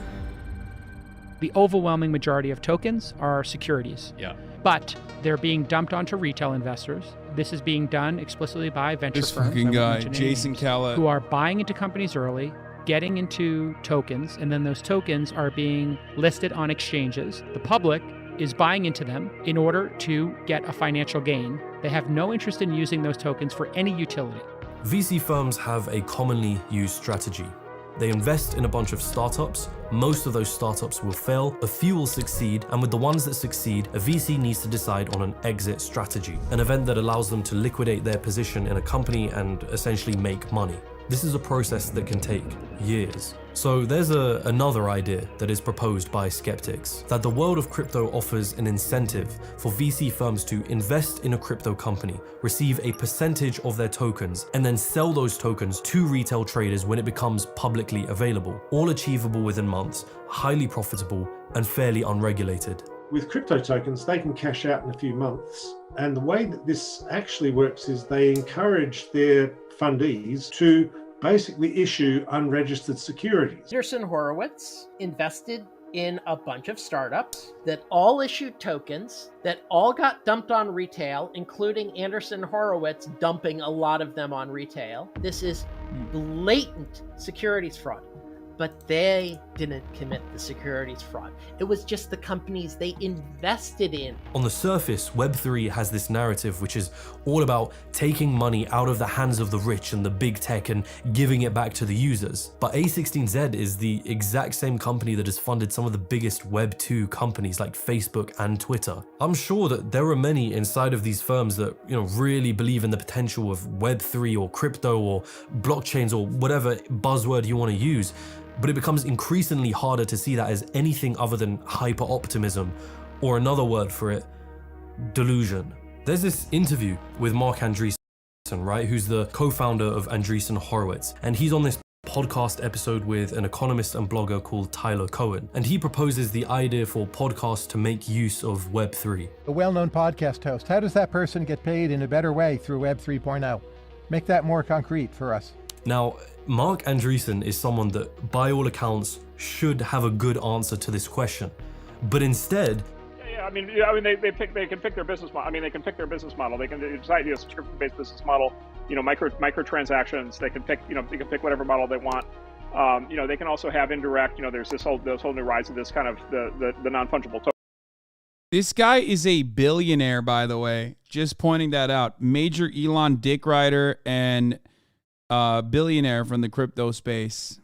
[SPEAKER 5] The overwhelming majority of tokens are securities.
[SPEAKER 20] Yeah.
[SPEAKER 5] But they're being dumped onto retail investors. This is being done explicitly by venture
[SPEAKER 1] This
[SPEAKER 5] firms.
[SPEAKER 1] fucking guy, Jason Calla,
[SPEAKER 5] who are buying into companies early, getting into tokens, and then those tokens are being listed on exchanges. The public is buying into them in order to get a financial gain. They have no interest in using those tokens for any utility.
[SPEAKER 2] VC firms have a commonly used strategy. They invest in a bunch of startups. Most of those startups will fail, a few will succeed, and with the ones that succeed, a VC needs to decide on an exit strategy, an event that allows them to liquidate their position in a company and essentially make money. This is a process that can take years. So there's another idea that is proposed by skeptics, that the world of crypto offers an incentive for VC firms to invest in a crypto company, receive a percentage of their tokens, and then sell those tokens to retail traders when it becomes publicly available, all achievable within months, highly profitable, and fairly unregulated.
[SPEAKER 6] With crypto tokens, they can cash out in a few months. And the way that this actually works is they encourage their fundees to basically issue unregistered securities.
[SPEAKER 7] Anderson Horowitz invested in a bunch of startups that all issued tokens that all got dumped on retail, including Anderson Horowitz dumping a lot of them on retail. This is blatant securities fraud. But they didn't commit the securities fraud. It was just the companies they invested in.
[SPEAKER 2] On the surface, Web3 has this narrative which is all about taking money out of the hands of the rich and the big tech and giving it back to the users. But A16Z is the exact same company that has funded some of the biggest Web2 companies like Facebook and Twitter. I'm sure that there are many inside of these firms that, really believe in the potential of Web3 or crypto or blockchains or whatever buzzword you want to use. But it becomes increasingly harder to see that as anything other than hyper-optimism, or another word for it, delusion. There's this interview with Mark Andreessen, right, who's the co-founder of Andreessen Horowitz, and he's on this podcast episode with an economist and blogger called Tyler Cohen, and he proposes the idea for podcasts to make use of Web3.
[SPEAKER 8] A well-known podcast host, how does that person get paid in a better way through Web 3.0? Make that more concrete for us.
[SPEAKER 2] Now, Mark Andreessen is someone that, by all accounts, should have a good answer to this question. But instead...
[SPEAKER 9] they can pick their business model. They can pick their business model. They can decide a subscription-based business model, microtransactions. They can pick, they can pick whatever model they want. They can also have indirect, there's this whole new rise of this kind of the non-fungible token.
[SPEAKER 1] This guy is a billionaire, by the way. Just pointing that out. Major Elon dick rider and... billionaire from the crypto space.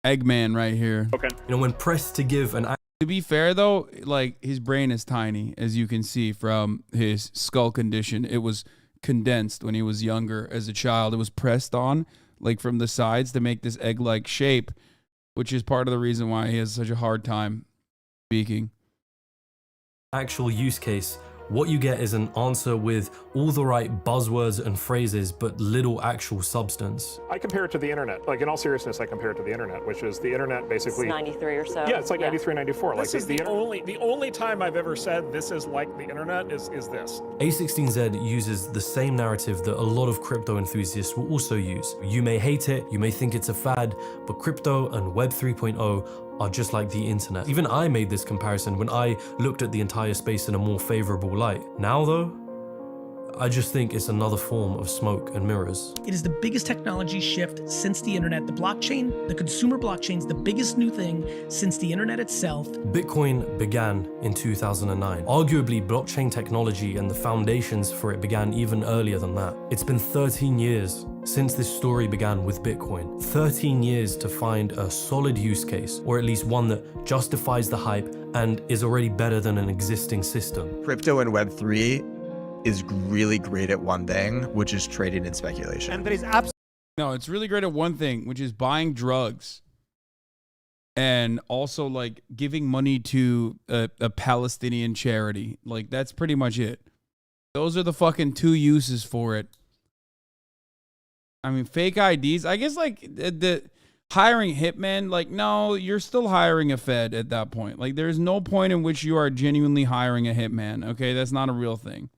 [SPEAKER 1] Eggman right here.
[SPEAKER 9] Okay.
[SPEAKER 2] When pressed to give an...
[SPEAKER 1] To be fair though, like his brain is tiny, as you can see from his skull condition. It was condensed when he was younger as a child. It was pressed on like from the sides to make this egg-like shape, which is part of the reason why he has such a hard time speaking.
[SPEAKER 2] Actual use case What you get is an answer with all the right buzzwords and phrases, but little actual substance.
[SPEAKER 4] I compare it to the internet. Like, in all seriousness, I compare it to the internet, which is the internet basically...
[SPEAKER 11] It's 93 or so.
[SPEAKER 4] Yeah, it's like 93, 94. This is the only time I've ever said this is like the internet is this.
[SPEAKER 2] A16Z uses the same narrative that a lot of crypto enthusiasts will also use. You may hate it, you may think it's a fad, but crypto and Web 3.0 are just like the internet. Even I made this comparison when I looked at the entire space in a more favorable light. Now though, I just think it's another form of smoke and mirrors.
[SPEAKER 12] It is the biggest technology shift since the internet. The blockchain, the consumer blockchain, is the biggest new thing since the internet itself.
[SPEAKER 2] Bitcoin began in 2009. Arguably, blockchain technology and the foundations for it began even earlier than that. It's been 13 years since this story began with Bitcoin. 13 years to find a solid use case, or at least one that justifies the hype and is already better than an existing system.
[SPEAKER 13] Crypto and Web3 is really great at one thing, which is trading and speculation.
[SPEAKER 1] And there is no, it's really great at one thing, which is buying drugs and also like giving money to a Palestinian charity. Like, that's pretty much it. Those are the fucking two uses for it. I mean, fake IDs, I guess, like the hiring hitmen, like, no, you're still hiring a Fed at that point. Like, there's no point in which you are genuinely hiring a hitman. Okay, that's not a real thing.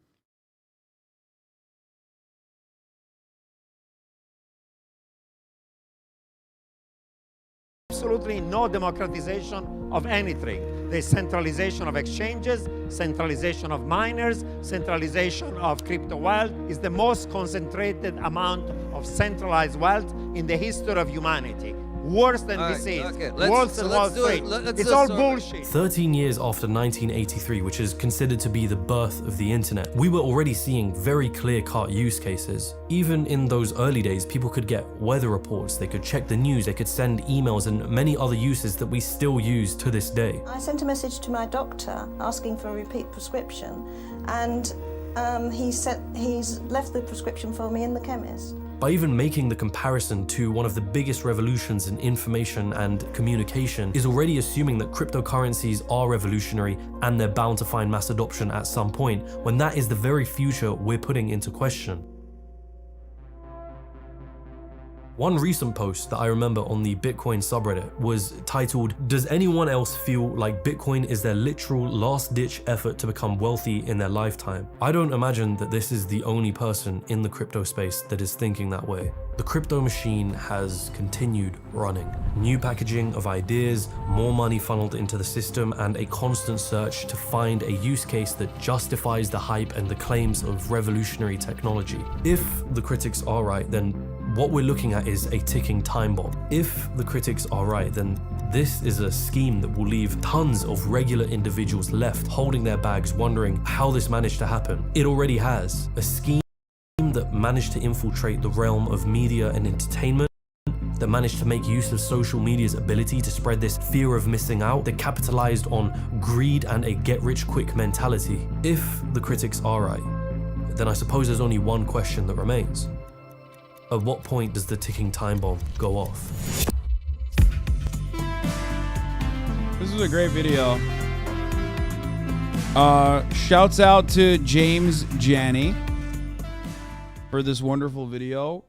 [SPEAKER 14] Absolutely no democratization of anything. There's centralization of exchanges, centralization of miners, centralization of crypto wealth. Is the most concentrated amount of centralized wealth in the history of humanity. Worse than disease, worse than Wall Street. It's all bullshit.
[SPEAKER 2] 13 years after 1983, which is considered to be the birth of the internet, we were already seeing very clear-cut use cases. Even in those early days, people could get weather reports, they could check the news, they could send emails, and many other uses that we still use to this day.
[SPEAKER 15] I sent a message to my doctor asking for a repeat prescription, and he's left the prescription for me in the chemist.
[SPEAKER 2] By even making the comparison to one of the biggest revolutions in information and communication is already assuming that cryptocurrencies are revolutionary and they're bound to find mass adoption at some point, when that is the very future we're putting into question. One recent post that I remember on the Bitcoin subreddit was titled, "Does anyone else feel like Bitcoin is their literal last-ditch effort to become wealthy in their lifetime?" I don't imagine that this is the only person in the crypto space that is thinking that way. The crypto machine has continued running. New packaging of ideas, more money funneled into the system, and a constant search to find a use case that justifies the hype and the claims of revolutionary technology. If the critics are right, then what we're looking at is a ticking time bomb. If the critics are right, then this is a scheme that will leave tons of regular individuals left holding their bags, wondering how this managed to happen. It already has. A scheme that managed to infiltrate the realm of media and entertainment, that managed to make use of social media's ability to spread this fear of missing out, that capitalized on greed and a get-rich-quick mentality. If the critics are right, then I suppose there's only one question that remains. At what point does the ticking time bomb go off?
[SPEAKER 1] This was a great video. Shouts out to JamesJani for this wonderful video.